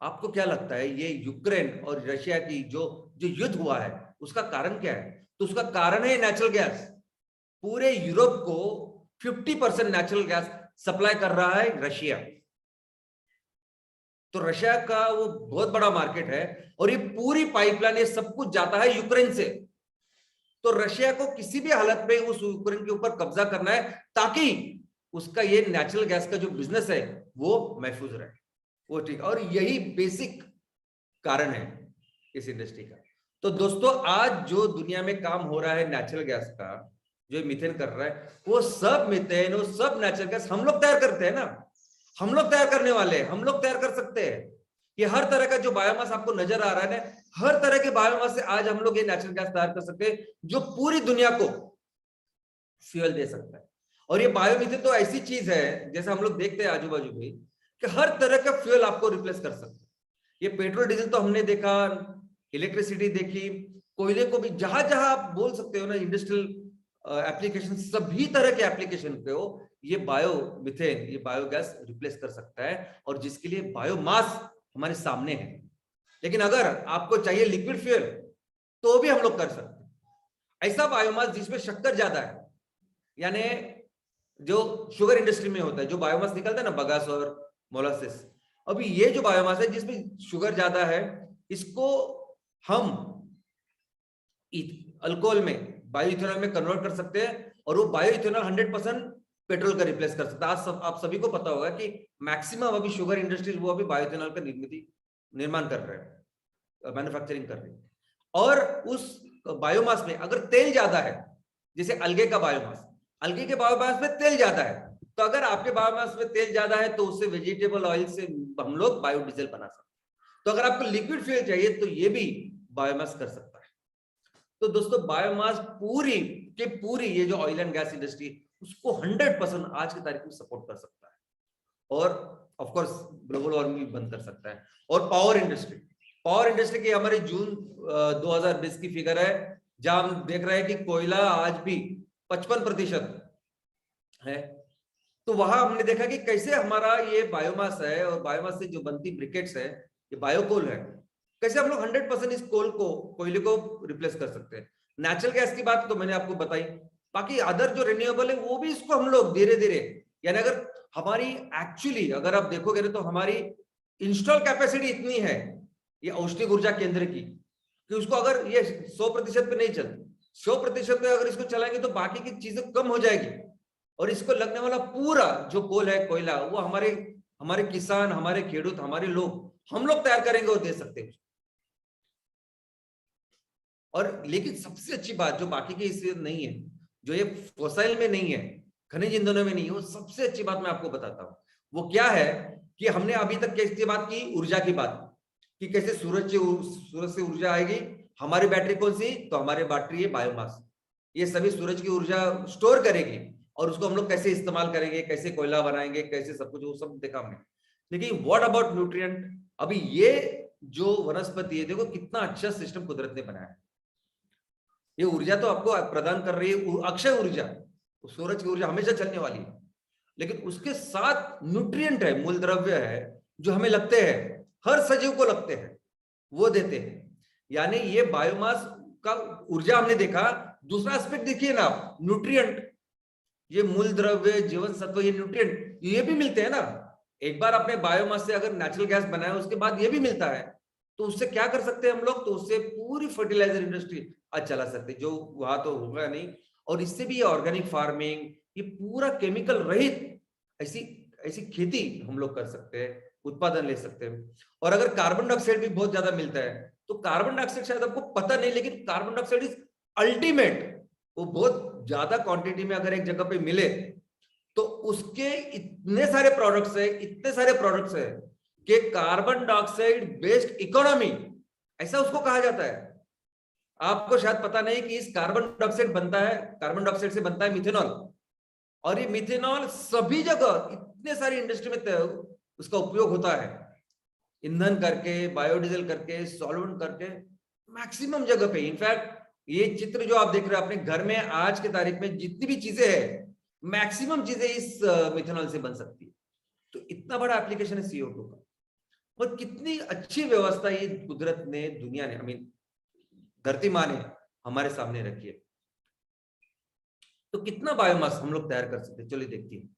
आपको क्या लगता है ये यूक्रेन और रशिया की जो युद्ध हुआ है उसका कारण क्या है? तो उसका कारण है नेचुरल गैस। पूरे यूरोप को 50% नेचुरल गैस सप्लाई कर रहा है रशिया। तो रशिया का वो बहुत बड़ा मार्केट है और ये पूरी पाइपलाइन, ये सब कुछ जाता है यूक्रेन से। तो रशिया को किसी भी हालत में उस यूक्रेन के ऊपर कब्जा करना है ताकि उसका ये नेचुरल गैस का जो बिजनेस है वो महफूज रहे, वो ठीक। और यही बेसिक कारण है इस इंडस्ट्री का। तो दोस्तों आज जो दुनिया में काम हो रहा है नेचुरल गैस का, जो मीथेन कर रहा है, वो सब मीथेन, वो सब नेचुरल गैस हम लोग तैयार करते हैं ना, हम लोग तैयार करने वाले हैं, हम लोग तैयार कर सकते हैं। ये हर तरह का जो बायोमास आपको नजर आ रहा है ना, हर तरह के बायोमास से आज हम लोग ये नेचुरल गैस तैयार कर सकते हैं जो पूरी दुनिया को फ्यूल दे सकता है। और ये बायोमीथेन तो ऐसी चीज है, जैसे हम लोग देखते हैं आजू बाजू में, कि हर तरह का फ्यूल आपको रिप्लेस कर सकता है। ये पेट्रोल डीजल तो हमने देखा, इलेक्ट्रिसिटी देखी, कोयले को भी जहां जहां आप बोल सकते हो ना इंडस्ट्रियल एप्लीकेशन, सभी तरह के एप्लीकेशन पे हो, ये बायो मिथेन, ये बायोगैस रिप्लेस कर सकता है, और जिसके लिए बायोमास हमारे सामने है। लेकिन अगर आपको चाहिए लिक्विड फ्यूल तो भी हम लोग कर सकते हैं। ऐसा बायोमास जिसमें शक्कर ज्यादा है, यानी जो शुगर इंडस्ट्री में होता है, जो बायोमास निकलता है ना, बगास और मोलासिस, अभी ये जो बायोमास है जिसमें शुगर ज्यादा है, इसको हम अल्कोहल में, बायो इथेनॉल में कन्वर्ट कर सकते हैं, और वो बायो इथेनॉल 100% पेट्रोल का रिप्लेस कर सकता है। आज आप सभी को पता होगा कि मैक्सिमम अभी शुगर इंडस्ट्रीज वो अभी बायो इथेनॉल का निर्माण कर रहे हैं, मैन्युफैक्चरिंग कर रहे हैं। और उस बायोमास में अगर तेल ज्यादा है, जैसे अलगे का बायोमास, अलगे के बायोमास में तेल ज्यादा है, तो अगर आपके बायोमास में तेल ज्यादा है तो उससे वेजिटेबल ऑयल से हम लोग बायोडीजल बना सकते हैं। तो अगर आपको लिक्विड फ्यूल चाहिए तो ये भी बायोमास कर सकता है। तो दोस्तों बायोमास पूरी के पूरी ये जो ऑयल एंड गैस इंडस्ट्री, उसको 100% आज की तारीख में सपोर्ट कर सकता है, और ऑफ कोर्स ग्लोबल वार्मिंग भी बंद कर सकता है। और पावर इंडस्ट्री की हमारी जून 2020 की फिगर है, जहां हम देख रहे हैं कि कोयला आज भी 55% है। तो वहां हमने देखा कि कैसे हमारा ये बायोमास है, और बायोमास से जो बनती ब्रिकेट्स है, ये बायोकोल है, कैसे हम लोग 100% इस कोयले को रिप्लेस कर सकते हैं। नेचुरल गैस की बात तो मैंने आपको बताई, बाकी अदर जो रिन्यूएबल है वो भी इसको हम लोग धीरे धीरे, यानी अगर हमारी एक्चुअली अगर आप देखोगे तो हमारी इंस्टॉल कैपेसिटी इतनी है ये औष्णिक ऊर्जा केंद्र की, कि उसको अगर ये 100% पे नहीं चलती, 100% पे अगर इसको चलाएंगे तो बाकी की चीजें कम हो जाएगी, और इसको लगने वाला पूरा जो कोल है, कोयला, वो हमारे किसान, हमारे खेडूत, हमारे लोग, हम लोग तैयार करेंगे और दे सकते हैं। और लेकिन सबसे अच्छी बात जो बाकी की इससे नहीं है, जो ये फॉसिल में नहीं है, खनिज ईंधनों में नहीं है, वो सबसे अच्छी बात मैं आपको बताता हूँ। वो क्या है कि हमने अभी तक कैसे बात की, ऊर्जा की बात, कि कैसे सूरज से ऊर्जा आएगी। हमारी बैटरी कौन सी, तो हमारी बैटरी है बायोमास, ये सभी सूरज की ऊर्जा स्टोर करेगी, और उसको हम लोग कैसे इस्तेमाल करेंगे, कैसे कोयला बनाएंगे, कैसे सब कुछ, वो सब देखा हमने। लेकिन व्हाट अबाउट न्यूट्रिएंट, अभी ये जो वनस्पति है, देखो कितना अच्छा सिस्टम कुदरत ने बनाया है। ये ऊर्जा तो आपको प्रदान कर रही है अक्षय ऊर्जा, तो सूरज की ऊर्जा हमेशा चलने वाली है, लेकिन उसके साथ न्यूट्रिएंट है, मूल द्रव्य है, जो हमें लगते हैं, हर सजीव को लगते हैं, वो देते हैं। यानी ये बायोमास का ऊर्जा हमने देखा। दूसरा एस्पेक्ट देखिए ना आप, न्यूट्रिएंट, ये मूल द्रव्य, जीवन सत्व, ये न्यूट्रिएंट, ये भी मिलते हैं ना। एक बार आपने बायोमास से अगर नेचुरल गैस बनाया, उसके बाद ये भी मिलता है, तो उससे क्या कर सकते हैं हम लोग, तो उससे पूरी फर्टिलाइजर इंडस्ट्री आज चला सकते हैं, जो वहां तो होगा नहीं। और इससे भी ऑर्गेनिक फार्मिंग, ये पूरा केमिकल रहित ऐसी ऐसी खेती हम लोग कर सकते हैं, उत्पादन ले सकते हैं। और अगर कार्बन डाइऑक्साइड भी बहुत ज्यादा मिलता है, तो कार्बन डाइऑक्साइड शायद आपको पता नहीं, लेकिन कार्बन डाइऑक्साइड इज अल्टीमेट। वो बहुत ज्यादा क्वांटिटी में अगर एक जगह पे मिले, तो उसके इतने सारे प्रोडक्ट्स है कि कार्बन डाइऑक्साइड बेस्ड इकोनॉमी, ऐसा उसको कहा जाता है। आपको शायद पता नहीं कि इस कार्बन डाइऑक्साइड से बनता है मिथेनॉल, और ये मिथेनॉल सभी जगह इतने सारी इंडस्ट्री में उसका उपयोग होता है, ईंधन करके, बायोडीजल करके, सॉल्वेंट करके, मैक्सिमम जगह पे। इनफैक्ट ये चित्र जो आप देख रहे हैं अपने घर में, आज की तारीख में जितनी भी चीजें हैं, मैक्सिमम चीजें इस मिथेनॉल से बन सकती है। तो इतना बड़ा एप्लीकेशन है CO2 का, और कितनी अच्छी व्यवस्था ये कुदरत ने, दुनिया ने, आई मीन धरती माँ ने हमारे सामने रखी है। तो कितना बायोमास हम लोग तैयार कर सकते हैं, चलिए देखते हैं।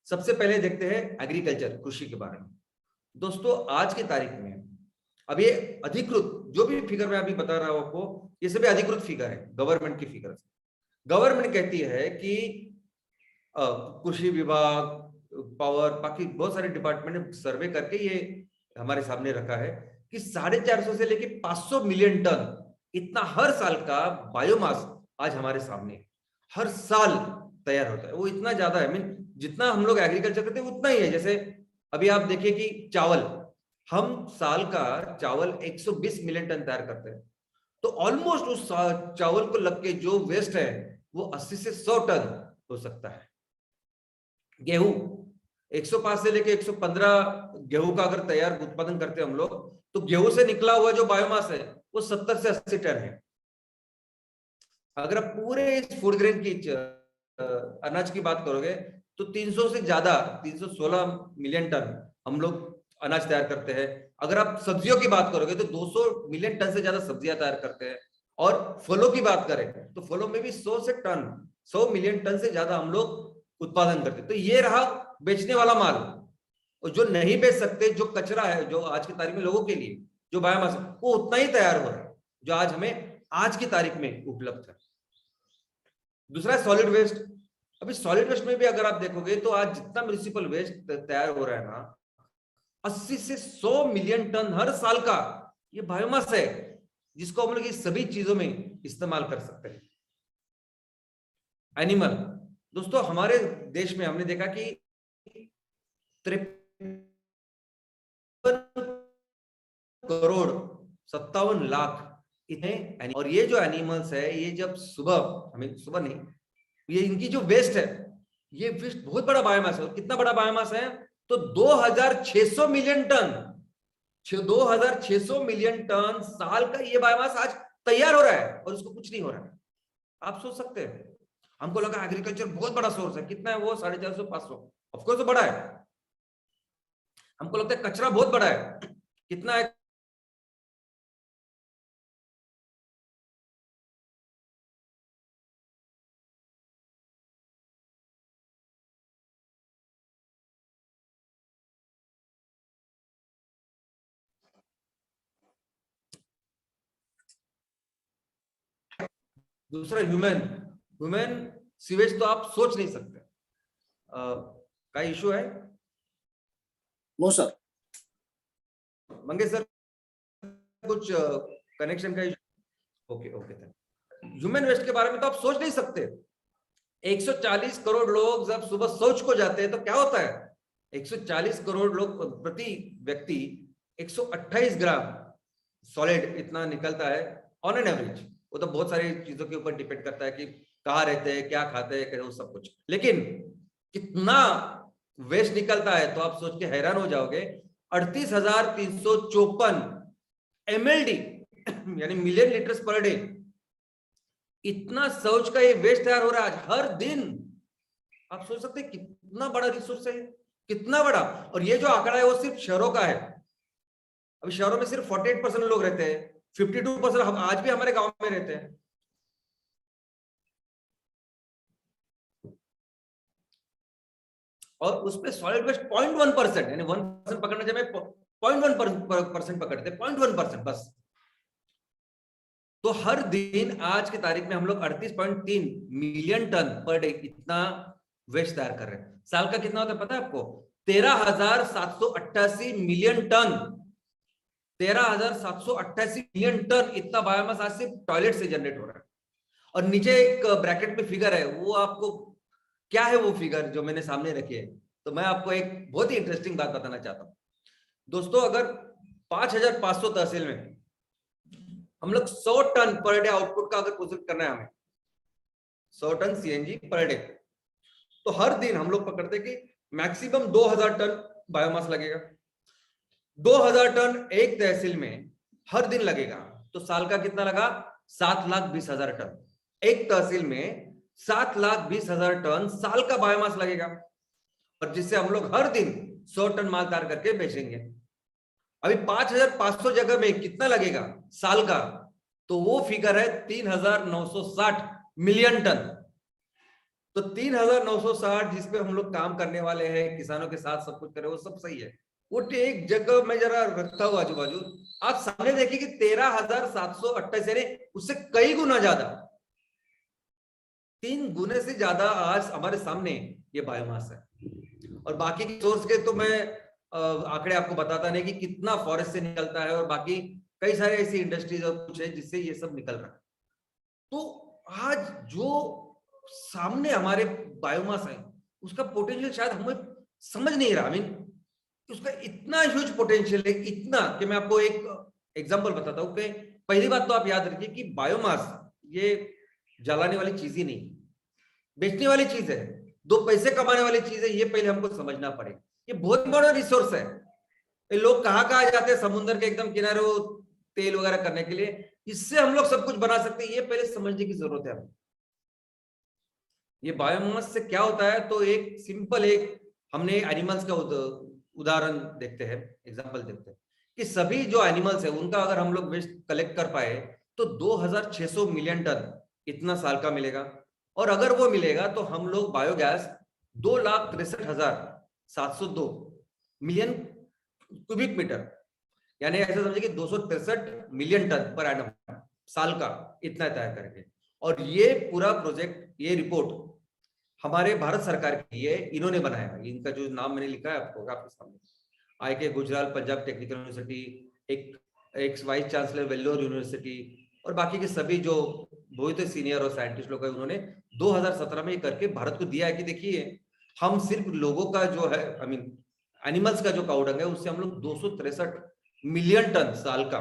सबसे पहले देखते हैं एग्रीकल्चर, कृषि के बारे में। दोस्तों आज की तारीख में अब ये अधिकृत जो भी फिगर मैं अभी बता रहा हूं आपको, ये सभी अधिकृत फिगर है, गवर्नमेंट की फिगर। गवर्नमेंट कहती है कि कृषि विभाग, पावर, बाकी बहुत सारे डिपार्टमेंट ने सर्वे करके ये हमारे सामने रखा है कि 450 से लेके 500 मिलियन टन इतना हर साल का बायोमास आज हमारे सामने हर साल तैयार होता है। वो इतना ज्यादा है, मीन जितना हम लोग एग्रीकल्चर करते हैं उतना ही है। जैसे अभी आप देखिए कि चावल, हम साल का चावल 120 मिलियन टन तैयार करते हैं, तो ऑलमोस्ट उस चावल को लग के जो वेस्ट है वो 80 से 100 टन हो सकता है। गेहूं 105 से लेके 115 गेहूं का अगर तैयार उत्पादन करते हैं हम लोग, तो गेहूं से निकला हुआ जो बायोमास है वो 70 से 80 टन है। अगर आप पूरे इस फूड ग्रेन की अनाज की बात करोगे तो 300 से ज्यादा 316 मिलियन टन हम लोग अनाज तैयार करते हैं। अगर आप सब्जियों की बात करोगे तो 200 मिलियन टन से ज्यादा सब्जियां तैयार करते हैं। और फलों की बात करें तो फलों में भी 100 मिलियन टन से ज्यादा हम लोग उत्पादन करते हैं। तो ये रहा बेचने वाला माल। और जो नहीं बेच सकते, जो कचरा है, जो आज की तारीख में लोगों के लिए जो बायोमास, वो उतना ही तैयार हो रहा है जो आज हमें आज की तारीख में उपलब्ध है। दूसरा है सॉलिड वेस्ट। अभी सॉलिड वेस्ट में भी अगर आप देखोगे तो आज जितना म्युनिसिपल वेस्ट तैयार हो रहा है ना, 80 से 100 मिलियन टन हर साल का ये बायोमास है, जिसको हम लोग इस सभी चीजों में इस्तेमाल कर सकते हैं। एनिमल, दोस्तों हमारे देश में हमने देखा कि 53 करोड़ 57 लाख इतने, और ये जो एनिमल्स है ये जब सुबह, हमें सुबह नहीं, ये इनकी जो वेस्ट है, ये वेस्ट बहुत बड़ा बायोमास है। और कितना बड़ा बायोमास है तो 2600 मिलियन टन, 2600 मिलियन टन साल का ये बायोमास आज तैयार हो रहा है और उसको कुछ नहीं हो रहा है। आप सोच सकते हैं, हमको लगा एग्रीकल्चर बहुत बड़ा सोर्स है, कितना है वो 450 500, ऑफकोर्स बड़ा है। हमको लगता है कचरा बहुत बड़ा है, कितना है दूसरा ह्यूमन ह्यूमन सीवेज, तो आप सोच नहीं सकते। का इशू है? No sir. मंगेश सर कुछ कनेक्शन का issue? Okay okay. Human waste के बारे में तो आप सोच नहीं सकते। 140 करोड़ लोग जब सुबह शौच को जाते हैं तो क्या होता है, 140 करोड़ लोग प्रति व्यक्ति 128 ग्राम सॉलिड इतना निकलता है ऑन एन एवरेज। वो तो बहुत सारी चीजों के ऊपर डिपेंड करता है कि कहाँ रहते हैं, क्या खाते हैं, वो सब कुछ। लेकिन कितना वेस्ट निकलता है तो आप सोच के हैरान हो जाओगे। 38,354 MLD यानी मिलियन लीटर्स पर डे, इतना शौच का ये वेस्ट तैयार हो रहा है आज हर दिन। आप सोच सकते हैं कितना बड़ा रिसोर्स है, कितना बड़ा। और ये जो आंकड़ा है वो सिर्फ शहरों का है। अभी शहरों में सिर्फ 48% लोग रहते हैं, 52% हम आज भी हमारे गांव में रहते हैं। और उसमें सॉलिड वेस्ट 0.1%, यानी 1% पकड़ने जब 0.1% पकड़ते, 0.1% बस। तो हर दिन आज की तारीख में हम लोग 38.3 मिलियन टन पर डे इतना वेस्ट तैयार कर रहे हैं। साल का कितना होता है पता है आपको? 13,788 मिलियन टन। 13,788 मिलियन टन इतना बायोमास आज सिर्फ टॉयलेट से जनरेट हो रहा है। और नीचे एक ब्रैकेट में फिगर है, वो आपको क्या है वो फिगर जो मैंने सामने रखी है, तो मैं आपको एक बहुत ही इंटरेस्टिंग बात बताना चाहता हूं। दोस्तों अगर 5,500 तहसील में हम लोग 100 टन पर डे आउटपुट का अगर प्रोजेक्ट करना है, हमें 100 टन CNG पर डे, तो हर दिन हम लोग पकड़ते कि मैक्सिमम 2,000 टन बायोमास लगेगा। 2,000 टन एक तहसील में हर दिन लगेगा, तो साल का कितना लगा? 7,20,000 टन। एक तहसील में 7,20,000 टन साल का बायोमास लगेगा, और जिससे हम लोग हर दिन 100 टन माल तैयार करके बेचेंगे। अभी 5,500 जगह में कितना लगेगा साल का? तो वो फिगर है 3,960 मिलियन टन। तो 3,960 जिसपे हम लोग काम करने वाले हैं, किसानों के साथ सब कुछ करें, वो सब सही है। वो एक जगह मैं जरा रखता हूँ आजू बाजू, आप सामने देखिए कि 13,728 यानी उससे कई गुना ज्यादा, 3 गुने से ज्यादा आज हमारे सामने ये बायोमास है। और बाकी की सोर्स के तो मैं आंकड़े आपको बताता नहीं कि कितना फॉरेस्ट से निकलता है और बाकी कई सारे ऐसी इंडस्ट्रीज और कुछ है जिससे ये सब निकल रहा है। तो आज जो सामने हमारे बायोमास है उसका पोटेंशियल शायद हमें समझ नहीं रहा। आई मीन उसका इतना ह्यूज पोटेंशियल है, इतना कि मैं आपको एक एग्जांपल बताता हूं कि पहली बात तो आप याद रखिए कि बायोमास ये जलाने वाली चीज ही नहीं, बेचने वाली चीज है, 2 पैसे कमाने वाली चीज है। ये पहले हमको समझना पड़ेगा। ये बहुत बड़ा रिसोर्स है। ये लोग कहाँ जाते हैं समुद्र के एकदम किनारे वो तेल वगैरह करने के लिए, इससे हम लोग सब कुछ बना सकते हैं। ये पहले समझने की जरूरत है हमें। ये बायोमास से क्या होता है, तो एक सिंपल हमने एनिमल्स का उदाहरण देखते हैं, एग्जांपल देखते हैं कि सभी जो एनिमल्स है उनका अगर हम लोग वेस्ट कलेक्ट कर पाए तो 2600 मिलियन टन इतना साल का मिलेगा। और अगर वो मिलेगा तो हम लोग बायोगैस 2,63,702 मिलियन क्यूबिक मीटर, यानी ऐसा समझिए कि 263 मिलियन टन पर एनम साल का इतना तय करके। और ये पूरा प्रोजेक्ट, ये रिपोर्ट हमारे भारत सरकार की है, इन्होंने बनाया है। इनका जो नाम मैंने लिखा है आपको आपके सामने, IK Gujral Punjab technical university, एक वाइस चांसलर वेल्लोर यूनिवर्सिटी और बाकी के सभी जो बहुत सीनियर और साइंटिस्ट लोग हैं, उन्होंने 2017 में ये करके भारत को दिया है कि देखिए हम सिर्फ लोगों का जो है आई मीन एनिमल्स का जो काउडंग है उससे हम लोग 263 मिलियन टन साल का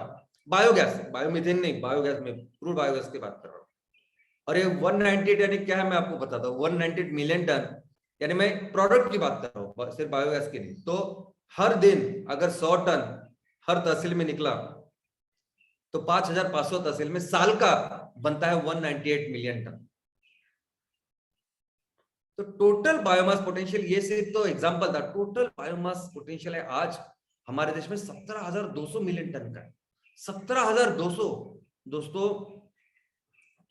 बायोगैस, बायोमीथेन नहीं, बायोगैस में क्रूड बायोगैस की बात कर रहा हूँ। और ये 198 यानी क्या है मैं आपको बताता हूँ, 198 मिलियन टन यानी मैं प्रोडक्ट की बात कर रहा हूँ, सिर्फ बायोगैस की नहीं। तो हर दिन अगर 100 टन हर तहसील में निकला तो 5,500 तहसील में साल का बनता है 198 मिलियन टन। तो टोटल बायोमास पोटेंशियल, ये सिर्फ तो एग्जांपल था, टोटल बायोमास पोटेंशियल है आज हमारे देश में 17,200 मिलियन टन का है। 17,200। दोस्तों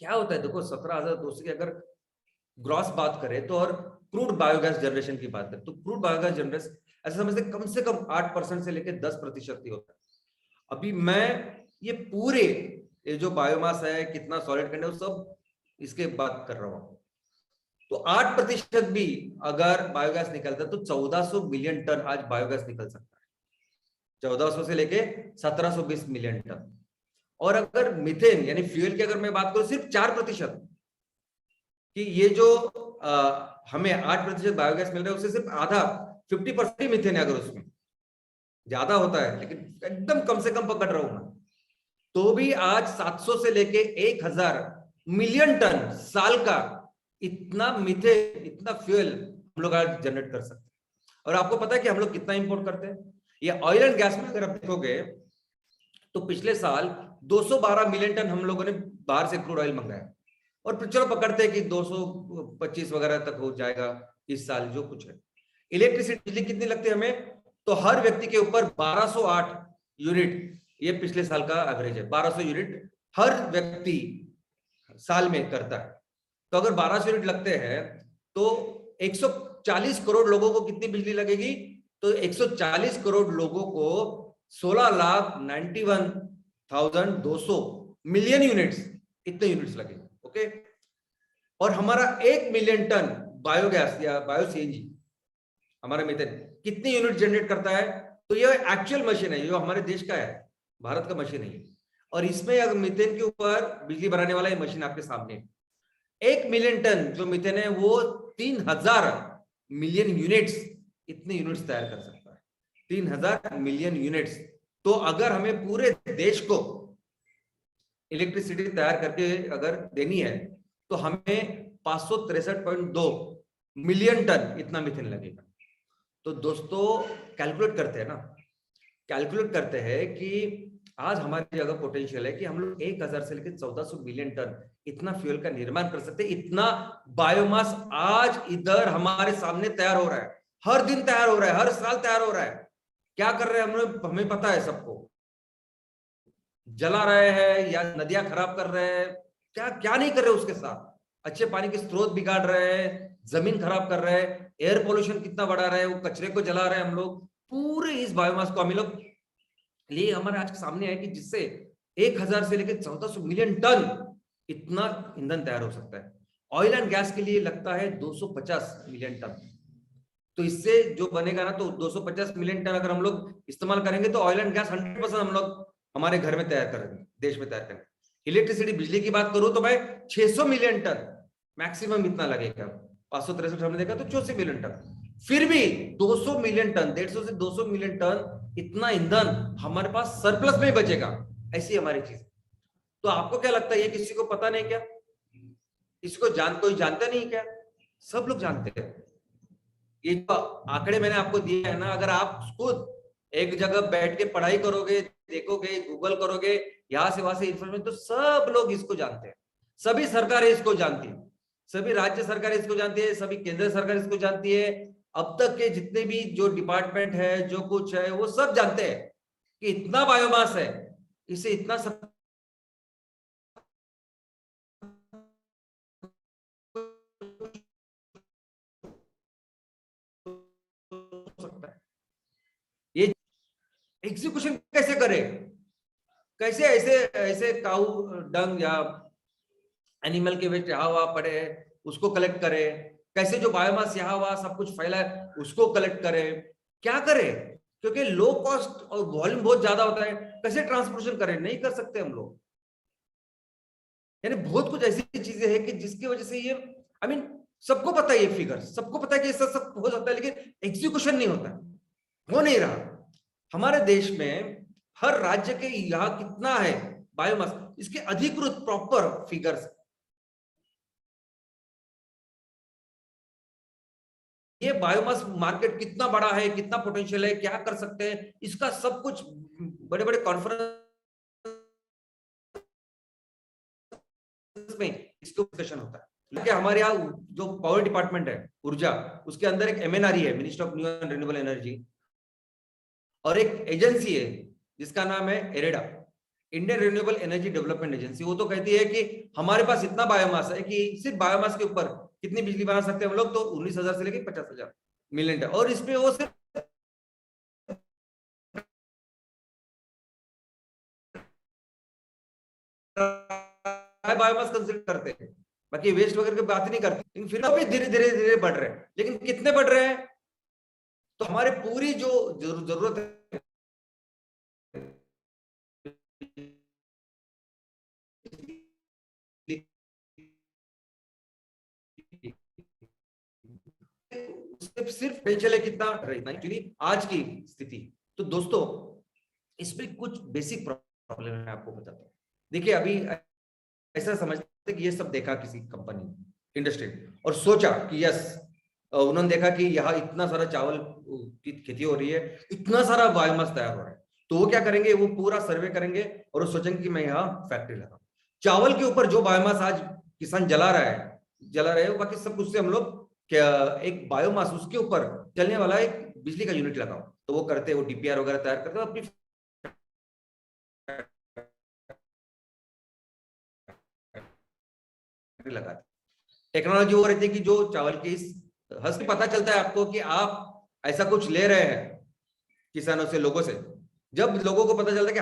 क्या होता है, देखो 17,200 की अगर ग्रॉस बात करें तो, और क्रूड बायोगैस जनरेशन की बात करें तो क्रूड बायोगैस जनरेशन ऐसा समझते कम से कम 8% से लेकर 10% ही होता है। अभी मैं ये पूरे ये जो बायोमास है कितना सॉलिड कंटेंट है सब इसके बात कर रहा हूं। तो 8% भी अगर बायोगैस निकलता है तो 1400 मिलियन टन आज बायोगैस निकल सकता है, 1400 से लेके 1720 मिलियन टन। और अगर मीथेन यानी फ्यूल की अगर मैं बात करूं सिर्फ 4%, कि ये जो हमें 8% बायोगैस मिल रहा है उससे सिर्फ आधा 50% ही मीथेन है। अगर उसमें ज्यादा होता है लेकिन एकदम कम से कम पकड़ रहा हूं मैं, तो भी आज 700 से लेके 1000 मिलियन टन साल का इतना मीथेन, इतना फ्यूल हम लोग आज जनरेट कर सकते हैं। और आपको पता है कि हम लोग कितना इंपोर्ट करते हैं? ये ऑयल एंड गैस में अगर आप देखोगे तो पिछले साल 212 मिलियन टन हम लोगों ने बाहर से क्रूड ऑयल मंगाया, और फिर चलो पकड़ते हैं कि 225 वगैरह तक हो जाएगा इस साल जो कुछ है। इलेक्ट्रिसिटी बिजली कितनी लगती है हमें? तो हर व्यक्ति के ऊपर 1208 यूनिट, ये पिछले साल का एवरेज है, 1200 यूनिट हर व्यक्ति साल में करता है। तो अगर 1200 यूनिट लगते हैं तो 140 करोड़ लोगों को कितनी बिजली लगेगी? तो 140 करोड़ लोगों को 16,91,200 मिलियन यूनिट्स, इतने यूनिट्स लगेंगे। ओके, और हमारा 1 मिलियन टन बायोगैस या बायो सीएनजी हमारा मीथेन कितनी यूनिट जनरेट करता है? तो ये एक्चुअल मशीन है, जो हमारे देश का है, भारत का मशीन है। और इसमें अगर मीथेन के ऊपर बिजली बनाने वाला ये मशीन आपके सामने, 1 मिलियन टन जो मीथेन है वो 3000 मिलियन यूनिट्स, इतने यूनिट्स तैयार कर सकता है, 3000 मिलियन यूनिट्स। तो अगर हमें पूरे देश को इलेक्ट्रिसिटी तैयार करके अगर देनी है तो हमें 563.2 मिलियन टन इतना मीथेन लगेगा। तो दोस्तों कैलकुलेट करते हैं ना, कैलकुलेट करते हैं कि आज हमारी जगह पोटेंशियल है कि हम लोग 1000 से लेकर 1400 मिलियन टन इतना फ्यूल का निर्माण कर सकते हैं। इतना बायोमास आज इधर हमारे सामने तैयार हो रहा है, हर दिन तैयार हो रहा है, हर साल तैयार हो रहा है। क्या कर रहे हैं हम लोग? हमें पता है सबको, जला रहे हैं या नदियां खराब कर रहे हैं, क्या क्या नहीं कर रहे उसके साथ, अच्छे पानी के स्रोत बिगाड़ रहे हैं, जमीन खराब कर रहे हैं, एयर पोल्यूशन कितना बढ़ा रहे हैं, वो कचरे को जला रहे हैं हम लोग, पूरे इस बायोमास को हम लोग लिए हमारे आज के सामने है कि जिससे 1000 से लेकर 1400 मिलियन टन इतना ईंधन तैयार हो सकता है। ऑयल एंड गैस के लिए लगता है 250 मिलियन टन। तो इससे जो बनेगा ना, तो 250 मिलियन टन अगर हम लोग इस्तेमाल करेंगे तो ऑयल एंड गैस 100% हम लोग हमारे घर में तैयार करेंगे, देश में तैयार करेंगे। इलेक्ट्रिसिटी, बिजली की बात करूं तो भाई 600 मिलियन टन मैक्सिमम इतना लगेगा। 563 हमने देखा तो 64 मिलियन टन। फिर भी 200 मिलियन टन, 150 से 200 मिलियन टन इतना ईंधन हमारे पास सरप्लस में बचेगा। ऐसी हमारी चीज। तो आपको क्या लगता है, ये किसी को पता नहीं क्या? इसको कोई जानता नहीं क्या? सब लोग जानते हैं। ये जो आंकड़े मैंने आपको दिए है ना, अगर आप खुद एक जगह बैठ के पढ़ाई करोगे, देखोगे, गूगल करोगे, यहां से वहां से इंफॉर्मेशन, तो सब लोग इसको जानते हैं। सभी सरकारें इसको जानती है, सभी राज्य सरकारें इसको जानती है, सभी केंद्र सरकार इसको जानती है। अब तक के जितने भी जो डिपार्टमेंट है, जो कुछ है, वो सब जानते हैं कि इतना बायोमास है, इसे इतना सब सकता है। ये एग्जीक्यूशन कैसे करे? कैसे ऐसे ऐसे काऊ डंग या एनिमल के वेस्ट यहाँ वहां पड़े हैं उसको कलेक्ट करे? कैसे जो बायोमास यहाँ वहां सब कुछ फैला है उसको कलेक्ट करे? क्या करे? क्योंकि लो कॉस्ट और वॉल्यूम बहुत ज्यादा होता है। कैसे ट्रांसपोर्टेशन करें? नहीं कर सकते हम लोग। यानी बहुत कुछ ऐसी चीजें हैं कि जिसकी वजह से ये सबको पता है, ये फिगर सबको पता है कि ऐसा सब हो सकता है, लेकिन एग्जीक्यूशन नहीं होता, हो नहीं रहा। हमारे देश में हर राज्य के यहाँ कितना है बायोमास, इसके अधिकृत प्रॉपर फिगर्स, ये बायोमास मार्केट कितना बड़ा है, कितना पोटेंशियल है, क्या कर सकते हैं, इसका सब कुछ बड़े बड़े कॉन्फ्रेंस में इसको डिस्कशन होता है। क्योंकि हमारे यहाँ जो पावर डिपार्टमेंट है, ऊर्जा, उसके अंदर एक MNRE है, ministry of new and renewable energy, और एक एजेंसी है जिसका नाम है IREDA, Indian renewable energy development agency. वो तो कहती है कि हमारे पास इतना बायोमास है कि सिर्फ बायोमास के ऊपर कितनी बिजली बना सकते हैं हम लोग, तो 19,000 से लेकर 50,000 मिलियन टन। और इसमें वो सिर्फ बायोमास कंसिडर करते हैं, बाकी वेस्ट वगैरह की बात नहीं करते। लेकिन फिर भी धीरे धीरे धीरे बढ़ रहे हैं। लेकिन कितने बढ़ रहे हैं? तो हमारे पूरी जो जरूरत है सिर्फ चले कितना एक्चुअली आज की स्थिति। तो दोस्तों, इसमें कुछ बेसिक प्रॉब्लम है, आपको बताता हूँ। देखिए, अभी ऐसा समझते कि ये सब देखा किसी कंपनी, इंडस्ट्री, और सोचा कि यस, उन्होंने देखा कि यहाँ इतना सारा चावल की खेती हो रही है, इतना सारा बायोमास तैयार हो रहा है, तो वो क्या करेंगे, वो पूरा सर्वे करेंगे और वो सोचेंगे कि मैं यहाँ फैक्ट्री लगाऊं। चावल के ऊपर जो बायोमास आज किसान जला रहे हैं, बाकी सब कुछ से हम लोग क्या एक बायोमास उसके ऊपर चलने वाला एक बिजली का यूनिट लगाओ। तो वो करते हैं, वो DPR वगैरह तैयार करते हैं, अपनी लगाते। टेक्नोलॉजी वो रहती है कि जो चावल की हंस पता चलता है आपको कि आप ऐसा कुछ ले रहे हैं किसानों से, लोगों से। जब लोगों को पता चलता है कि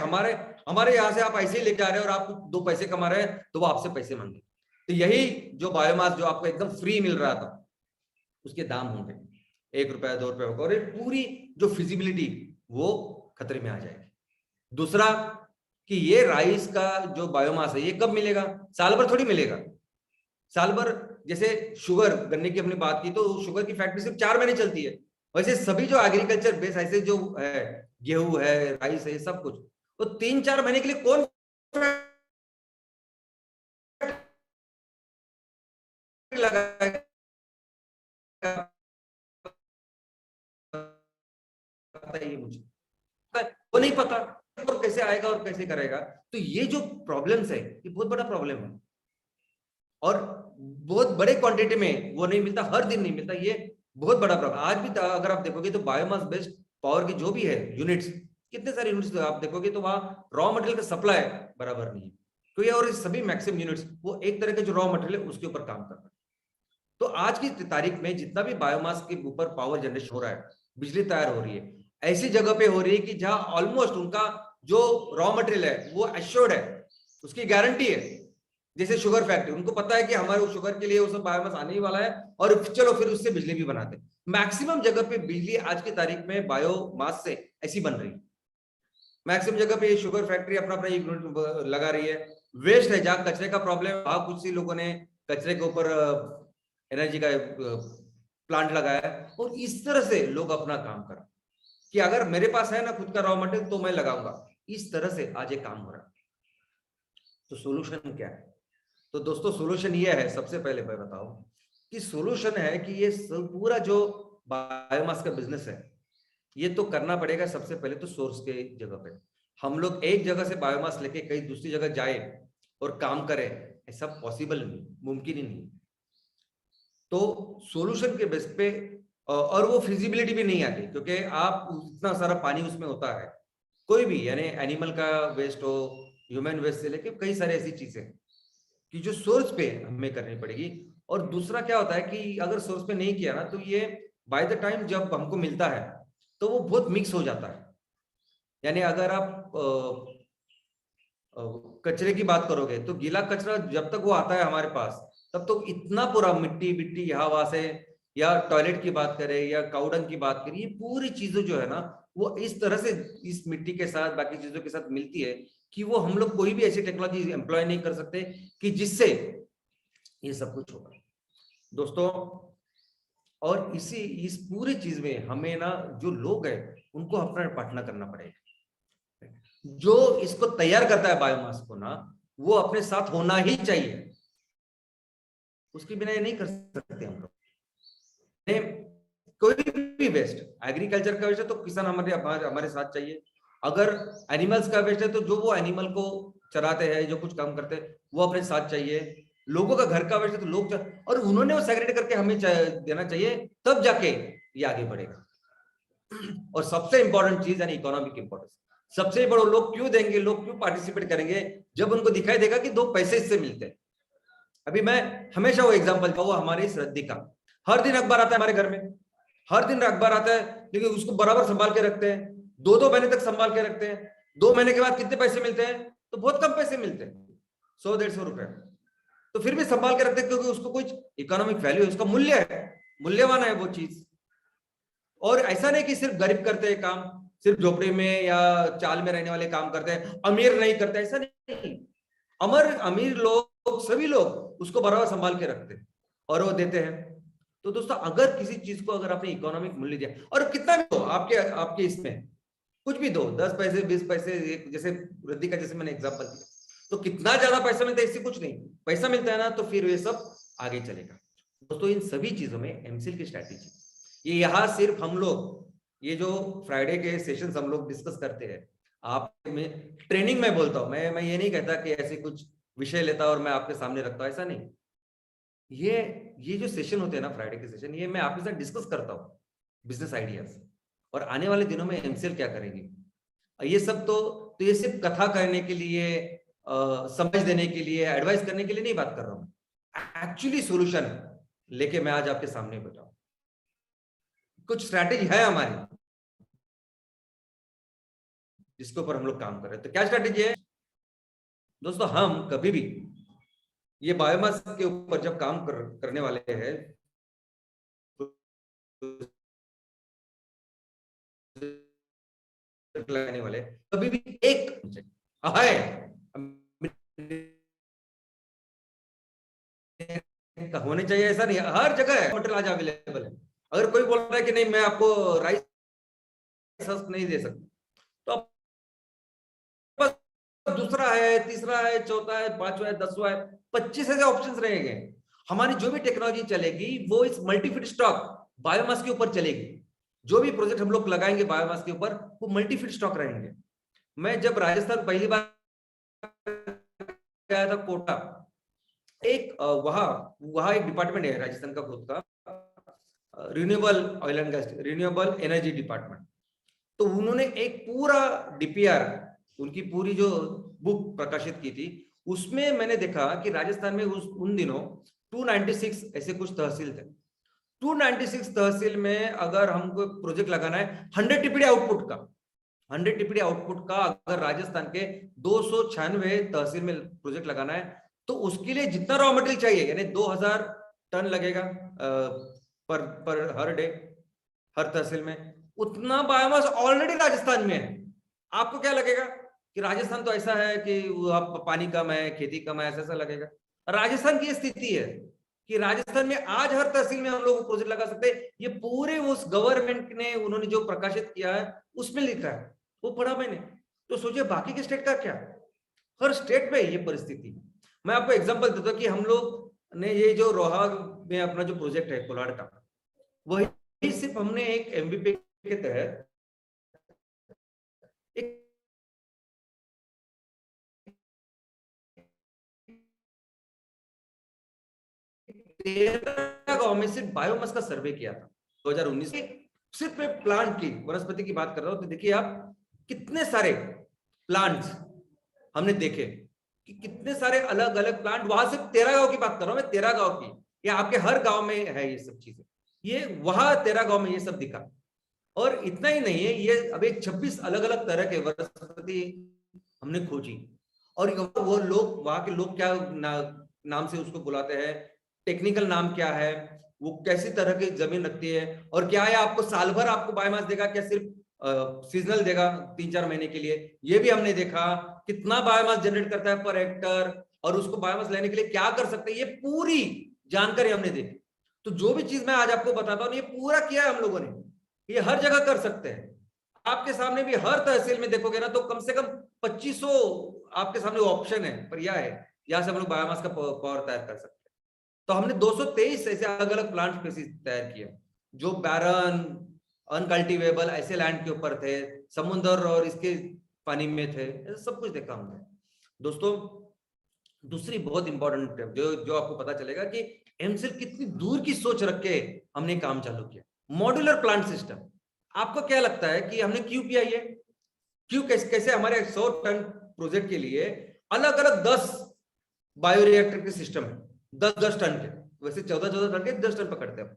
हमारे यहाँ से आप ऐसे ही लेके आ रहे हैं और आप 2 पैसे कमा रहे हैं, तो वो आपसे पैसे मांगे। तो यही जो बायोमास जो आपको एकदम फ्री मिल रहा था, उसके दाम होंगे 1 रुपया 2 रुपया होगा, और पूरी जो फिजिबिलिटी वो खतरे में आ जाएगी। दूसरा कि ये राइस का जो बायोमास है, ये कब मिलेगा? साल भर थोड़ी मिलेगा। साल भर, जैसे शुगर, गन्ने की हमने बात की, तो शुगर की फैक्ट्री सिर्फ 4 महीने चलती है। वैसे सभी जो एग्रीकल्चर बेस ऐसे जो है, गेहूं है, राइस है, सब कुछ, तो 3-4 महीने के लिए कौन लगाएगा? ये मुझे वो नहीं पता, और कैसे आएगा और कैसे करेगा। तो ये जो प्रॉब्लम्स है, ये बहुत बड़ा प्रॉब्लम है, और बहुत बड़े क्वांटिटी में वो नहीं मिलता, हर दिन नहीं मिलता। ये बहुत बड़ा प्रॉब्लम। आज भी अगर आप देखोगे तो बायोमास बेस्ड पावर की जो भी है यूनिट्स, कितने सारे यूनिट्स आप देखोगे तो वहां रॉ मटेरियल का सप्लाई बराबर नहीं है। तो ये और सभी मैक्सिमम यूनिट्स वो एक तरह के जो रॉ मटेरियल है उसके ऊपर काम कर रहे हैं। तो आज की तारीख में जितना भी बायोमास के ऊपर पावर जनरेशन हो रहा है, बिजली तैयार हो रही है, ऐसी जगह पे हो रही है कि जहां ऑलमोस्ट उनका जो रॉ मटेरियल है वो एश्योर्ड है, उसकी गारंटी है। जैसे शुगर फैक्ट्री, उनको पता है कि हमारे शुगर के लिए वो सब बायोमास आने ही वाला है और चलो फिर उससे बिजली भी बनाते। मैक्सिमम जगह पे बिजली आज की तारीख में बायोमास से ऐसी बन रही है। मैक्सिमम जगह पे ये शुगर फैक्ट्री अपना अपना यूनिट लगा रही है। वेस्ट है, जहां कचरे का प्रॉब्लम है वहां कुछ ही लोगों ने कचरे के ऊपर एनर्जी का प्लांट लगाया है। और इस तरह से लोग अपना काम कर कि अगर मेरे पास है ना खुद का रॉ मटेरियल तो मैं लगाऊंगा। इस तरह से आज ये काम हो रहा है। तो सोल्यूशन क्या है? तो दोस्तों सोल्यूशन ये है, सबसे पहले मैं बताऊं कि सोल्यूशन है कि ये पूरा जो बायोमास का बिजनेस है ये तो करना पड़ेगा सबसे पहले तो सोर्स के जगह पे। हम लोग एक जगह से बायोमास लेके कहीं दूसरी जगह जाए और काम करें, ऐसा पॉसिबल नहीं, मुमकिन ही नहीं। तो सॉल्यूशन के बेस पे और वो फिजिबिलिटी भी नहीं आती, क्योंकि आप इतना सारा पानी उसमें होता है, कोई भी यानी एनिमल का वेस्ट हो, ह्यूमन वेस्ट से लेके कई सारे ऐसी चीजें कि जो सोर्स पे हमें करनी पड़ेगी। और दूसरा क्या होता है कि अगर सोर्स पे नहीं किया ना तो ये बाय द टाइम जब हमको मिलता है तो वो बहुत मिक्स हो जाता है। यानी अगर आप कचरे की बात करोगे तो गीला कचरा जब तक वो आता है हमारे पास तब तो इतना पूरा मिट्टी बिट्टी यहाँ वहां से, या टॉयलेट की बात करें या काउडंग की बात करें, ये पूरी चीजें जो है ना वो इस तरह से इस मिट्टी के साथ बाकी चीजों के साथ मिलती है कि वो हम लोग कोई भी ऐसी टेक्नोलॉजी एम्प्लॉय नहीं कर सकते कि जिससे ये सब कुछ होगा दोस्तों। और इस पूरी चीज में हमें ना जो लोग हैं उनको अपना पार्टनर करना पड़ेगा। जो इसको तैयार करता है बायोमास को ना, वो अपने साथ होना ही चाहिए, उसके बिना ये नहीं कर सकते हम लोग। कोई भी वेस्ट, एग्रीकल्चर का वेस्ट है तो किसान हमारे साथ चाहिए। अगर एनिमल्स का वेस्ट है तो जो वो एनिमल को चराते हैं, जो कुछ काम करते हैं, वो अपने साथ चाहिए। लोगों का घर का वेस्ट है तो लोग और उन्होंने वो सेग्रेगेट करके हमें देना चाहिए, तब जाके ये आगे बढ़ेगा। और सबसे इंपॉर्टेंट चीज है इकोनॉमिक इंपॉर्टेंस। सबसे बड़ा लोग क्यों देंगे, लोग क्यों पार्टिसिपेट करेंगे? जब उनको दिखाई देगा कि 2 पैसे इससे मिलते हैं। अभी मैं हमेशा वो एग्जांपल वो हमारे इस रद्दी का, हर दिन अखबार आता है हमारे घर में, हर दिन अखबार आता है, लेकिन उसको बराबर संभाल के रखते हैं, 2-2 महीने तक संभाल के रखते हैं। 2 महीने के बाद कितने पैसे मिलते हैं? तो बहुत कम पैसे मिलते हैं, 100-150 रुपए। तो फिर भी संभाल के रखते हैं क्योंकि उसको कुछ इकोनॉमिक वैल्यू है, उसका मूल्य है, मूल्यवान है वो चीज। और ऐसा नहीं कि सिर्फ गरीब करते हैं काम, सिर्फ झोपड़ी में या चाल में रहने वाले काम करते हैं, अमीर नहीं करते, ऐसा नहीं। अमीर लोग सभी लोग उसको बराबर संभाल के रखते हैं और वो देते हैं। तो दोस्तों अगर किसी चीज को अगर आपने इकोनॉमिक मूल्य दिया, और कितना भी दो, आपके इसमें कुछ भी दो, 10 पैसे 20 पैसे, जैसे वृद्धि का जैसे मैंने एग्जांपल दिया, तो कितना ज्यादा पैसा मिलता है इससे कुछ नहीं, पैसा मिलता है ना तो फिर ये सब आगे चलेगा। दोस्तों इन सभी चीजों में एमसीएल की स्ट्रैटेजी, ये यहाँ सिर्फ हम लोग ये जो फ्राइडे के सेशंस हम लोग डिस्कस करते हैं, आप में ट्रेनिंग में बोलता हूं, मैं ये नहीं कहता कि ऐसे कुछ विषय लेता और मैं आपके सामने रखता हूं, ऐसा नहीं। ये जो सेशन होते हैं ना फ्राइडे के सेशन, ये मैं आपके साथ डिस्कस करता हूँ बिजनेस आइडियाज, और आने वाले दिनों में एमसीएल क्या करेगी, ये सब तो ये सिर्फ कथा करने के लिए, समझ देने के लिए, एडवाइस करने के लिए नहीं बात कर रहा हूं। एक्चुअली सॉल्यूशन लेके मैं आज आपके सामने बैठा हूं। कुछ स्ट्रैटेजी है हमारी जिसके ऊपर हम लोग काम कर रहे हैं। तो क्या स्ट्रैटेजी है दोस्तों? हम कभी भी ये बायोमास के ऊपर जब काम करने वाले हैं लगाने वाले, कभी भी एक होने चाहिए, ऐसा नहीं। हर जगह है मटेरियल आज अवेलेबल है। अगर कोई बोल रहा है कि नहीं मैं आपको राइस नहीं दे सकता, तो दूसरा है, तीसरा है, चौथा है, 5वां है, 10वां है, 25 ऐसे ऑप्शंस रहेंगे। हमारी जो भी टेक्नोलॉजी चलेगी वो इस मल्टी फीड स्टॉक बायोमास के ऊपर चलेगी। जो भी प्रोजेक्ट हम लोग लगाएंगे बायोमास के ऊपर वो मल्टी फीड स्टॉक रहेंगे। मैं जब राजस्थान पहली बार गया था कोटा, एक वहां एक डिपार्टमेंट है राजस्थान का खुद का, renewable oil and gas, renewable energy department. तो उन्होंने एक पूरा डीपीआर, उनकी पूरी जो बुक प्रकाशित की थी, उसमें मैंने देखा कि राजस्थान में उन दिनों 296 ऐसे कुछ तहसील थे। 296 तहसील में अगर हमको प्रोजेक्ट लगाना है 100 टीपीडी आउटपुट का, 100 टीपीडी आउटपुट का अगर राजस्थान के 296 तहसील में प्रोजेक्ट लगाना है तो उसके लिए जितना रॉ मटेरियल चाहिए यानी 2000 टन लगेगा पर हर डे हर तहसील में, उतना बायोमास ऑलरेडी राजस्थान में है। आपको क्या लगेगा कि राजस्थान तो ऐसा है कि आप पानी कम है, खेती कम है, ऐसा लगेगा। राजस्थान की स्थिति है कि राजस्थान में आज हर तहसील में हम लोग प्रोजेक्ट लगा सकते हैं। ये पूरे उस गवर्नमेंट ने उन्होंने जो प्रकाशित किया है उसमें लिखा है, वो पढ़ा मैंने। तो सोचिए बाकी के स्टेट का क्या, हर स्टेट में ये परिस्थिति। मैं आपको एग्जांपल देता हूं कि हम लोग ने ये जो रोहा में अपना जो प्रोजेक्ट है कोलाड का, वही सिर्फ हमने एक एमवीपी के तहत एक 13 गांव में सिर्फ बायोमास का सर्वे किया था 2019 में। सिर्फ मैं प्लांट की वनस्पति की बात कर रहा हूं तो देखिए आप कितने सारे प्लांट्स हमने देखे कि कितने सारे अलग अलग प्लांट, वहां सिर्फ 13 गांव की बात कर रहा हूं मैं, 13 गांव की। ये आपके हर गांव में है ये सब चीजें, ये वहां 13 गांव में ये सब दिखा। और इतना ही नहीं है, ये अभी 26 अलग अलग तरह के वनस्पति हमने खोजी। और वो लोग वहां के लोग क्या नाम से उसको बुलाते हैं, टेक्निकल नाम क्या है, वो कैसी तरह की जमीन रखती है, और क्या है आपको साल भर आपको बायोमास देगा, क्या सिर्फ सीजनल देगा 3-4 महीने के लिए। ये भी हमने देखा कितना बायोमास जनरेट करता है पर हेक्टर, और उसको बायोमास लेने के लिए क्या कर सकते हैं, ये पूरी जानकारी हमने देखी। तो जो भी चीज मैं आज आपको बताता हूँ ये पूरा किया है हम लोगों ने, ये हर जगह कर सकते हैं। आपके सामने भी हर तहसील में देखोगे ना तो कम से कम 2500 आपके सामने ऑप्शन है, पर यह है यहां से हम लोग बायोमास का पावर तैयार कर सकते हैं। तो हमने 223 ऐसे अलग अलग प्लांट स्पीसीज तैयार किए जो बैरन, अनकल्टिवेबल ऐसे लैंड के ऊपर थे, समुद्र और इसके पानी में थे, सब कुछ देखा हमने। दोस्तों दूसरी बहुत इंपॉर्टेंट जो आपको पता चलेगा कि एमसेल कितनी दूर की सोच रख के हमने काम चालू किया, मॉड्यूलर प्लांट सिस्टम। आपको क्या लगता है कि हमने क्यों किया ये, क्यों कैसे हमारे 100 टन प्रोजेक्ट के लिए अलग अलग 10 बायोरिएक्टर के सिस्टम है, 10-10 टन के, वैसे 14-14 टन के 10 टन पकड़ते हैं।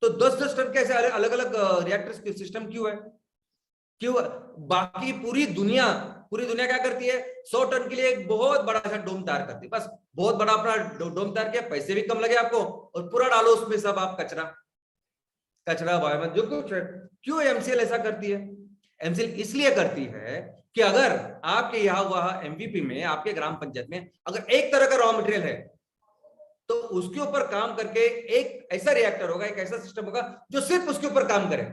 तो 10-10 टन के ऐसे अलग अलग रिएक्टर्स के सिस्टम क्यों है, क्यों? बाकी पूरी दुनिया क्या करती है, 100 टन के लिए एक बहुत बड़ा सा डोम तैयार करती है, बस बहुत बड़ा अपना डोम तैयार किया, पैसे भी कम लगे आपको, और पूरा डालो उसमें सब आप कचरा बायोमास जो कुछ। क्यों एमसीएल ऐसा करती है? एमसीएल इसलिए करती है कि अगर आपके यहाँ वहां एमवीपी में, आपके ग्राम पंचायत में अगर एक तरह का रॉ मटेरियल है तो उसके ऊपर काम करके एक ऐसा रिएक्टर होगा, एक ऐसा सिस्टम होगा जो सिर्फ उसके ऊपर काम करे।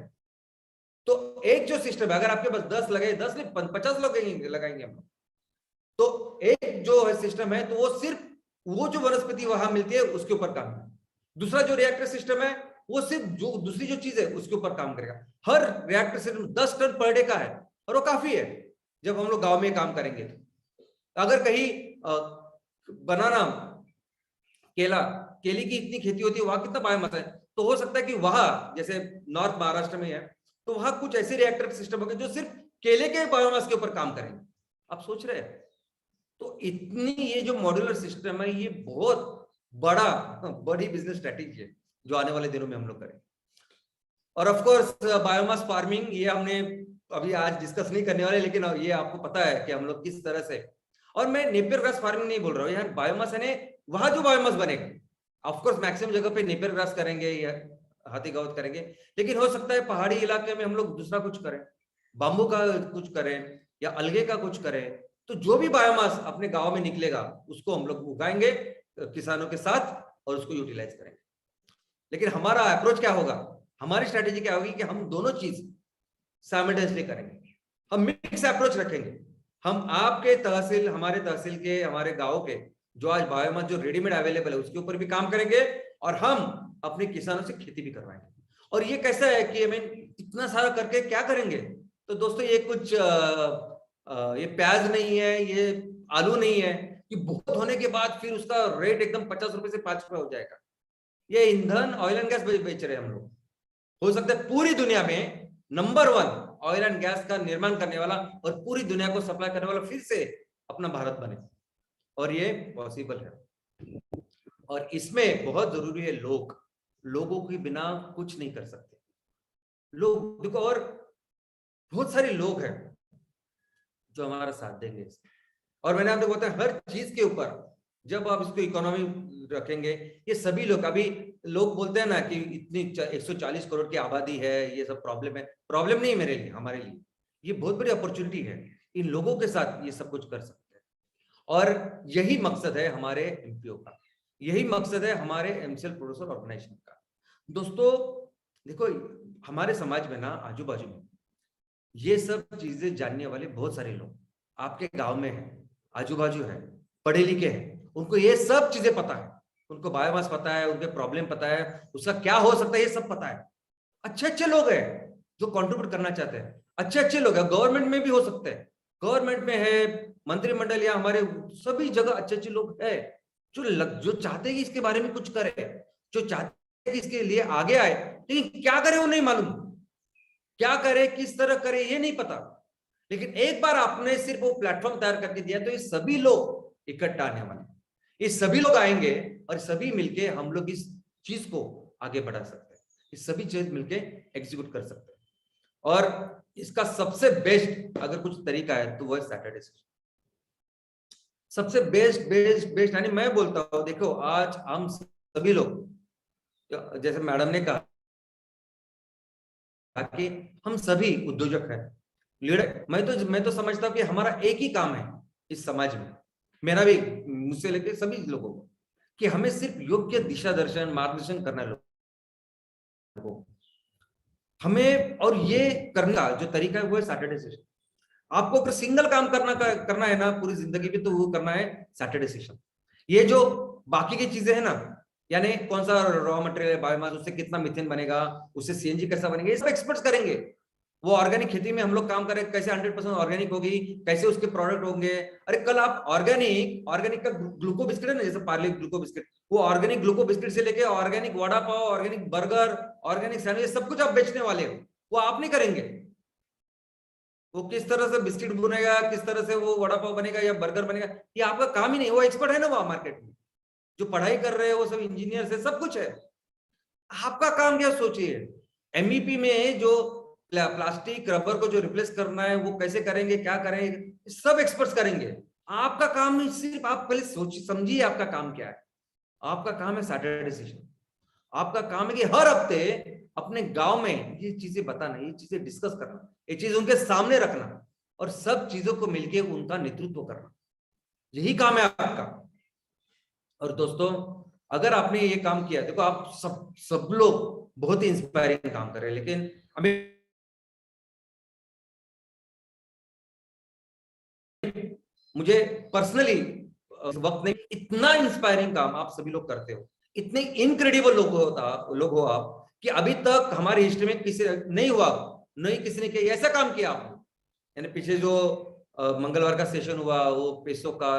तो एक जो सिस्टम है, अगर आपके पास 10 लगे, 10 नहीं 50 लगाएंगे हम लोग, तो एक जो है सिस्टम है तो वो सिर्फ वो जो वनस्पति वहां मिलती है उसके ऊपर काम करेगा। दूसरा जो रिएक्टर सिस्टम है वो सिर्फ जो दूसरी जो चीज है उसके ऊपर काम करेगा। हर reactor system 10 ton per day का है, और वो काफी है जब हम लोग गांव में काम करेंगे। अगर कहीं बनाना, केली की इतनी खेती होती है, वहां कितना बायोमास है, तो हो सकता है कि वहां जैसे नॉर्थ महाराष्ट्र में है तो वहां कुछ ऐसे रिएक्टर सिस्टम होंगे जो सिर्फ केले के बायोमास के ऊपर काम करेंगे। आप सोच रहे हैं? तो इतनी ये जो मॉड्यूलर सिस्टम है ये बहुत बड़ी बिजनेस स्ट्रेटेजी है जो आने वाले दिनों में हम लोग करेंगे। और ऑफ कोर्स बायोमास फार्मिंग, ये हमने अभी आज डिस्कस नहीं करने वाले, लेकिन ये आपको पता है कि हम लोग किस तरह से, और मैं नेपियर ग्रास फार्मिंग नहीं बोल रहा हूँ यार, बायोमास है वहां जो बायोमास बनेगा, ऑफ कोर्स मैक्सिमम जगह पे नेपियर ग्रास करेंगे या हाथी गावत करेंगे, लेकिन हो सकता है पहाड़ी इलाके में हम लोग दूसरा कुछ करें, बाम्बू का कुछ करें या अलगे का कुछ करें। तो जो भी बायोमास अपने गांव में निकलेगा उसको हम लोग उगाएंगे किसानों के साथ और उसको यूटिलाइज करेंगे। लेकिन हमारा अप्रोच क्या होगा, हमारी स्ट्रेटेजी क्या होगी कि हम दोनों चीज साइमल्टेनियसली करेंगे, हम मिक्स अप्रोच रखेंगे। हम आपके तहसील, हमारे तहसील के, हमारे गांव के जो आज बायोमास जो रेडीमेड अवेलेबल है उसके ऊपर भी काम करेंगे, और हम अपने किसानों से खेती भी करवाएंगे। और ये कैसा है कि इतना सारा करके क्या करेंगे? तो दोस्तों ये कुछ ये प्याज नहीं है, ये आलू नहीं है कि बहुत होने के बाद फिर उसका रेट एकदम 50 रुपए से 5 रुपए हो जाएगा। ये ईंधन, ऑयल एंड गैस बेच रहे हैं हम लोग। हो सकता है पूरी दुनिया में नंबर 1 ऑयल एंड गैस का निर्माण करने वाला और पूरी दुनिया को सप्लाई करने वाला फिर से अपना भारत बने, और ये पॉसिबल है। और इसमें बहुत जरूरी है लोग, लोगों के बिना कुछ नहीं कर सकते। लोग देखो, और बहुत सारे लोग हैं जो हमारा साथ देंगे। और मैंने आपको बताया हर चीज के ऊपर जब आप इसको इकोनॉमी रखेंगे, ये सभी लोग, अभी लोग बोलते हैं ना कि इतनी 140 करोड़ की आबादी है, ये सब प्रॉब्लम है। प्रॉब्लम नहीं है मेरे लिए, हमारे लिए ये बहुत बड़ी अपॉर्चुनिटी है। इन लोगों के साथ ये सब कुछ कर सकते हैं, और यही मकसद है हमारे एमपीओ का, यही मकसद है हमारे एमसीएल प्रोड्यूसर ऑर्गेनाइजेशन का। दोस्तों देखो, हमारे समाज में ना, आजू बाजू में ये सब चीजें जानने वाले बहुत सारे लोग आपके गांव में हैं, आजू बाजू है, पढ़े लिखे हैं, उनको ये सब चीजें पता है। उनको बायोमास पता है, उनके प्रॉब्लम पता है, उसका क्या हो सकता है ये सब पता है। अच्छे अच्छे लोग हैं जो कंट्रीब्यूट करना चाहते हैं, अच्छे अच्छे लोग हैं, गवर्नमेंट में भी हो सकते हैं, गवर्नमेंट में है, मंत्रिमंडल या हमारे सभी जगह अच्छे अच्छे लोग हैं जो चाहते हैं कि इसके बारे में कुछ करे, जो चाहते हैं कि इसके लिए आगे आए, लेकिन क्या करे वो नहीं मालूम, क्या करे, किस तरह करे ये नहीं पता। लेकिन एक बार आपने सिर्फ वो प्लेटफॉर्म तैयार करके दिया तो ये सभी लोग इकट्ठा आने वाले, ये सभी लोग आएंगे और सभी मिलके हम लोग इस चीज को आगे बढ़ा सकते हैं, ये सभी चीज मिलके एग्जीक्यूट कर सकते हैं। और इसका सबसे बेस्ट अगर कुछ तरीका है तो वो है सैटरडे सेशन। सबसे बेस्ट बेस्ट बेस्ट यानी मैं बोलता हूं, देखो आज हम सभी लोग, जैसे मैडम ने कहा कि हम सभी उद्योजक हैं, लीडर। मैं तो समझता हूं कि हमारा एक ही काम है इस समाज में, मेरा भी, मुझसे लेकर सभी लोगों को, कि हमें सिर्फ योग्य दिशा दर्शन मार्गदर्शन करना है लोगों को हमें। और ये करने का जो तरीका है वो है सैटरडे सेशन। आपको अगर सिंगल काम करना है ना पूरी जिंदगी में, तो वो करना है सैटरडे सेशन। ये जो बाकी की चीजें है ना, यानी कौन सा रॉ मटेरियल है बायोमास, उससे कितना मीथेन बनेगा, उससे सीएनजी कैसा बनेगा, ये सब एक्सपर्ट्स करेंगे। वो ऑर्गेनिक खेती में हम लोग काम करें, कैसे 100% ऑर्गेनिक होगी, कैसे उसके प्रोडक्ट होंगे। अरे कल आप ऑर्गेनिक का ग्लूको बिस्किट है ना, जैसे पार्ले ग्लूको बिस्किट, वो ऑर्गेनिक ग्लूको बिस्किट से लेके organic vada pav, organic burger, organic sandwich, सब कुछ आप बेचने वाले हो, वो आप नहीं करेंगे। वो किस तरह से बिस्किट बनेगा, किस तरह से वो वड़ा पाव बनेगा या बर्गर बनेगा, ये आपका काम ही नहीं। वो एक्सपर्ट है ना वो मार्केट में, जो पढ़ाई कर रहे हैं वो सब इंजीनियर है, सब कुछ है। आपका काम क्या सोचिए, एमईपी में जो प्लास्टिक रबर को जो रिप्लेस करना है वो कैसे करेंगे, क्या करेंगे, सब एक्सपर्ट्स करेंगे। आपका काम सिर्फ, आप पहले सोचिए समझिए आपका काम क्या है। आपका काम है सैटरडे सेशन। आपका काम है कि हर हफ्ते अपने गांव में ये चीजें बताना, ये चीजें डिस्कस करना, ये चीज उनके सामने रखना और सब चीजों को मिलके उनका नेतृत्व करना, यही काम है आपका। और दोस्तों अगर आपने ये काम किया, देखो आप सब लोग बहुत ही इंस्पायरिंग काम कर रहे हैं, लेकिन हमें मुझे पर्सनली वक्त नहीं, इतना इंस्पायरिंग काम आप सभी लोग करते हो, इतने इनक्रेडिबल लोग हो आप, कि अभी तक हमारी हिस्ट्री में किसी नहीं हुआ, नहीं किसी ने किया ऐसा काम किया आपने। यानी पीछे जो मंगलवार का सेशन हुआ, वो पैसों का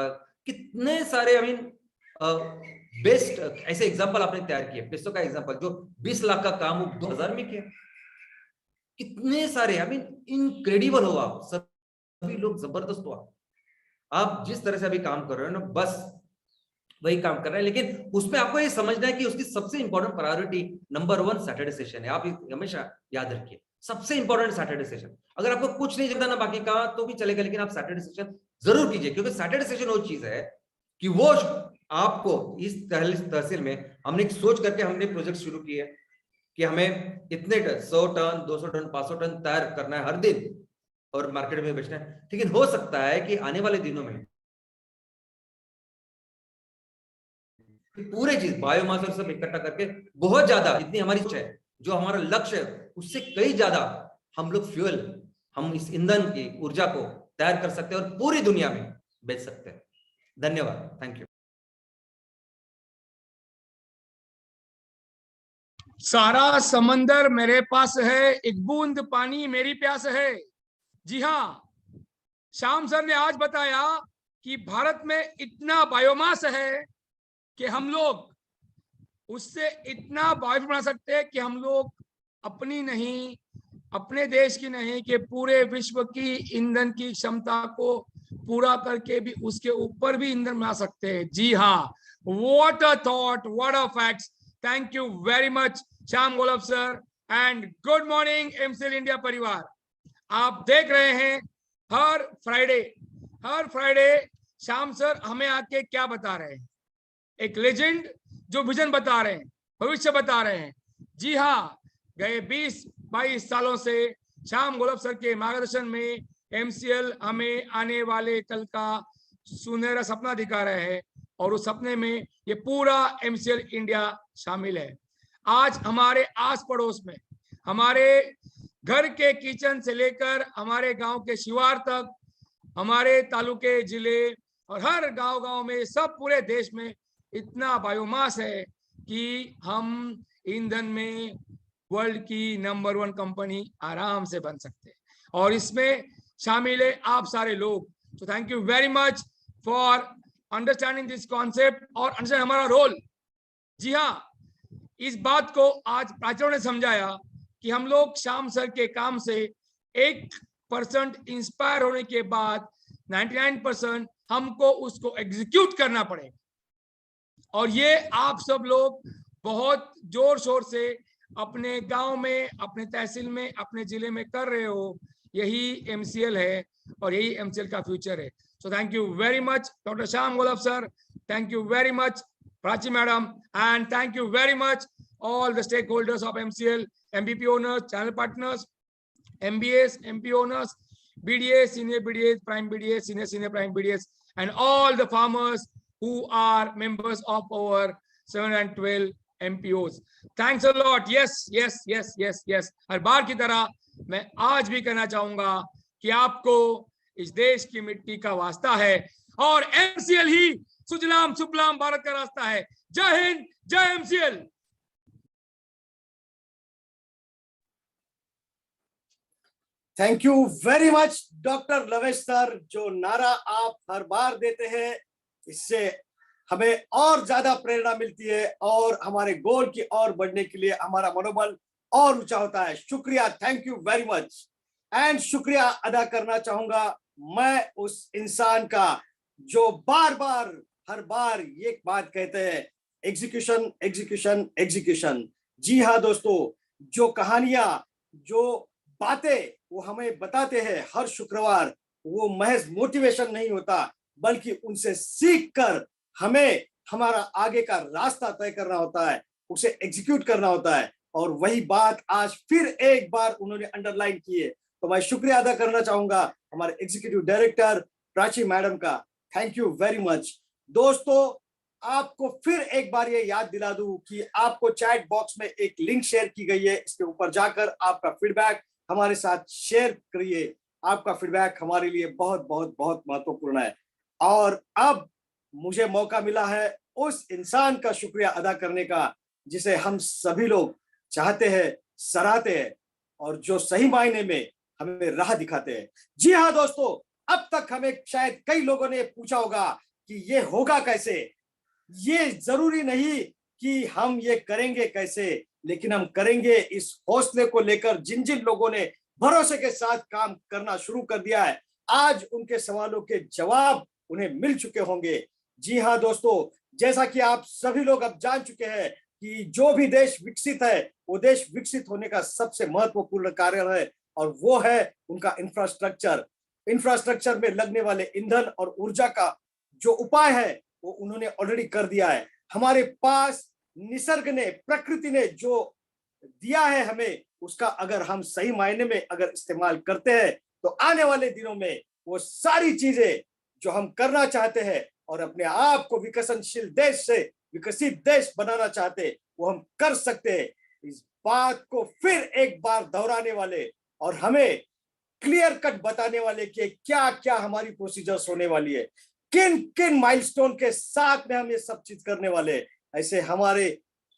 कितने सारे, आई मीन बेस्ट ऐसे एग्जांपल आपने तैयार किए। पैसों का एग्जांपल जो 20 लाख का काम 2000 में किया, कितने सारे, आई मीन इनक्रेडिबल हो आप सभी लोग, जबरदस्त हो आप जिस तरह से अभी काम कर रहे हो ना, बस वही काम कर रहे हैं। लेकिन उसमें आपको ये समझना है कि उसकी सबसे important priority number 1 Saturday session है। आप हमेशा याद रखिए, सबसे इंपॉर्टेंट सैटरडे सेशन। अगर आपको कुछ नहीं जानना बाकी का तो भी चलेगा, लेकिन आप सैटरडे सेशन जरूर कीजिए, क्योंकि सैटरडे सेशन वो चीज है कि वो आपको इस तहसील में हमने सोच करके हमने प्रोजेक्ट शुरू किया कि हमें इतने 100 टन 200 टन 500 टन तैयार करना है हर दिन और मार्केट में बेचना है। लेकिन हो सकता है कि आने वाले दिनों में पूरे चीज बायोमास और सब इकट्ठा करके बहुत ज्यादा, इतनी हमारी सोच है, जो हमारा लक्ष्य है उससे कई ज्यादा हम लोग फ्यूल, हम इस ईंधन की ऊर्जा को तैयार कर सकते हैं और पूरी दुनिया में बेच सकते हैं। धन्यवाद, थैंक यू। सारा समंदर मेरे पास है, एक बूंद पानी मेरी प्यास है। जी हाँ, श्याम सर ने आज बताया कि भारत में इतना बायोमास है कि हम लोग उससे इतना बायोमास बना सकते हैं कि हम लोग अपनी नहीं, अपने देश की नहीं, कि पूरे विश्व की ईंधन की क्षमता को पूरा करके भी उसके ऊपर भी ईंधन बना सकते हैं। जी हाँ, what a thought, what a facts. Thank you very much Shyam Golab sir and good morning MCL India परिवार। आप देख रहे हैं हर फ्राइडे श्याम सर हमें आके क्या बता रहे हैं, एक लेजेंड जो विजन बता रहे हैं, भविष्य बता रहे हैं। जी हाँ, गए 20-22 सालों से श्याम गोलब सर के मार्गदर्शन में एमसीएल हमें आने वाले कल का सुनहरा सपना दिखा रहे हैं और उस सपने में ये पूरा एमसीएल इंडिया शामिल है। आज हमारे आस पड़ोस में, हमारे घर के किचन से लेकर हमारे गांव के शिवार तक, हमारे तालुके, जिले और हर गांव में, सब पूरे देश में इतना बायोमास है कि हम ईंधन में वर्ल्ड की नंबर 1 कंपनी आराम से बन सकते हैं और इसमें शामिल है आप सारे लोग। तो thank you very much for understanding this concept और अंडरस्टैंड हमारा रोल। जी हाँ, इस बात को आज प्राचार्यों ने समझाया कि हम लोग श्याम सर के काम से 1% इंस्पायर होने के बाद 99% हमको उसको एग्जीक्यूट करना पड़ेगा और ये आप सब लोग बहुत जोर शोर से अपने गांव में, अपने तहसील में, अपने जिले में कर रहे हो। यही एमसीएल है और यही एमसीएल का फ्यूचर है। So thank you very much doctor Shyam Golab sir, thank you very much Prachi madam, and thank you very much all the stakeholders of MCL, MBP owners, channel partners, MBAs, MP owners, BDAs, senior BDAs, prime BDAs, senior prime BDAs, and all the farmers who are members of our 712 MPOs. Thanks a lot. Yes. हर बार की तरह मैं आज भी कहना चाहूंगा कि आपको इस देश की मिट्टी का वास्ता है और MCL ही सुजलाम सुफलाम भारत का रास्ता है। जय हिंद, जय MCL। Thank you very much doctor लवेश sir. जो नारा आप हर बार देते हैं, इससे हमें और ज्यादा प्रेरणा मिलती है और हमारे गोल की ओर बढ़ने के लिए हमारा मनोबल और ऊंचा होता है। शुक्रिया, thank you very much. And शुक्रिया अदा करना चाहूंगा मैं उस इंसान का जो बार बार हर बार ये बात कहते हैं, एग्जीक्यूशन एग्जीक्यूशन एग्जीक्यूशन। जी हाँ दोस्तों, जो कहानियां, जो बातें वो हमें बताते हैं हर शुक्रवार, वो महज मोटिवेशन नहीं होता, बल्कि उनसे सीख कर हमें हमारा आगे का रास्ता तय करना होता है, उसे एग्जीक्यूट करना होता है। और वही बात आज फिर एक बार उन्होंने अंडरलाइन की है। तो मैं शुक्रिया अदा करना चाहूंगा हमारे एग्जीक्यूटिव डायरेक्टर प्राची मैडम का। Thank you very much. दोस्तों, आपको फिर एक बार ये याद दिला दूं कि आपको चैट बॉक्स में एक लिंक शेयर की गई है, इसके ऊपर जाकर आपका फीडबैक हमारे साथ शेयर करिए। आपका फीडबैक हमारे लिए बहुत बहुत बहुत महत्वपूर्ण है। और अब मुझे मौका मिला है उस इंसान का शुक्रिया अदा करने का जिसे हम सभी लोग चाहते हैं, सराहते हैं और जो सही मायने में हमें राह दिखाते हैं। जी हाँ दोस्तों, अब तक हमें शायद कई लोगों ने पूछा होगा कि ये होगा कैसे। ये जरूरी नहीं कि हम ये करेंगे कैसे, लेकिन हम करेंगे इस हौसले को लेकर जिन जिन लोगों ने भरोसे के साथ काम करना शुरू कर दिया है। आज उनके सवालों के जवाब उन्हें मिल चुके होंगे। जी हाँ दोस्तों, जैसा कि आप सभी लोग अब जान चुके हैं कि जो भी देश विकसित है, वो देश विकसित होने का सबसे महत्वपूर्ण कारण है और वो है उनका इंफ्रास्ट्रक्चर। इंफ्रास्ट्रक्चर में लगने वाले ईंधन और ऊर्जा का जो उपाय है वो उन्होंने ऑलरेडी कर दिया है। हमारे पास निसर्ग ने, प्रकृति ने जो दिया है हमें, उसका अगर हम सही मायने में अगर इस्तेमाल करते हैं तो आने वाले दिनों में वो सारी चीजें जो हम करना चाहते हैं और अपने आप को विकसनशील देश से विकसित देश बनाना चाहते हैं, वो हम कर सकते हैं। इस बात को फिर एक बार दोहराने वाले और हमें क्लियर कट बताने वाले कि क्या क्या हमारी प्रोसीजर्स होने वाली है, किन किन माइलस्टोन के साथ में हम ये सब चीज करने वाले हैं। ऐसे हमारे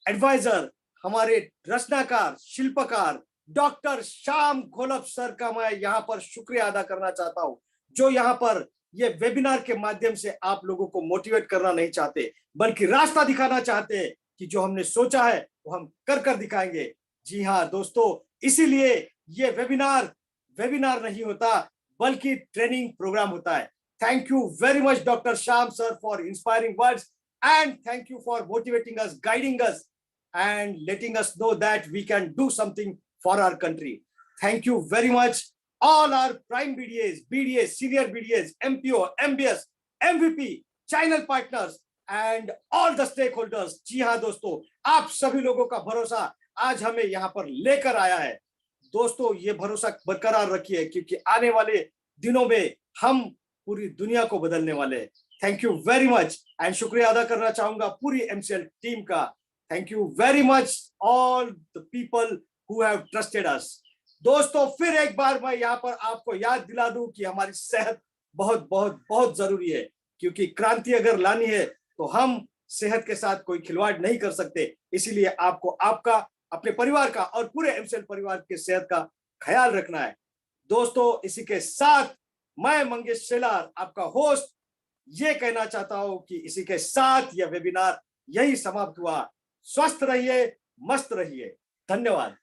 एडवाइजर, हमारे रचनाकार, शिल्पकार डॉक्टर श्याम गोलब सर का मैं यहाँ पर शुक्रिया अदा करना चाहता हूँ, जो यहाँ पर ये वेबिनार के माध्यम से आप लोगों को मोटिवेट करना नहीं चाहते, बल्कि रास्ता दिखाना चाहते हैं कि जो हमने सोचा है वो हम कर दिखाएंगे। जी हाँ दोस्तों, इसीलिए ये वेबिनार नहीं होता, बल्कि ट्रेनिंग प्रोग्राम होता है। Thank you very much, Dr. Shyam sir, for inspiring words, and thank you for motivating us, guiding us and letting us know that we can do something for our country. Thank you very much, all our prime BDAs, BDAs, senior BDAs, MPO, MBS, MVP, channel partners and all the stakeholders. जी हाँ दोस्तों, आप सभी लोगों का भरोसा आज हमें यहाँ पर लेकर आया है। दोस्तों, ये भरोसा बरकरार रखिए क्योंकि आने वाले दिनों में हम पूरी दुनिया को बदलने वाले हैं। Thank you very much and शुक्रिया अदा करना चाहूंगा पूरी MCL टीम का। Thank you very much all the people who have trusted अस। दोस्तों, फिर एक बार मैं यहाँ पर आपको याद दिला दूं कि हमारी सेहत बहुत बहुत बहुत जरूरी है, क्योंकि क्रांति अगर लानी है तो हम सेहत के साथ कोई खिलवाड़ नहीं कर सकते। इसीलिए आपको आपका, अपने परिवार का और पूरे MCL परिवार के सेहत का ख्याल रखना है। दोस्तों, इसी के साथ मैं मंगेश शेलार, आपका होस्ट, ये कहना चाहता हूं कि इसी के साथ यह वेबिनार यही समाप्त हुआ। स्वस्थ रहिए, मस्त रहिए। धन्यवाद।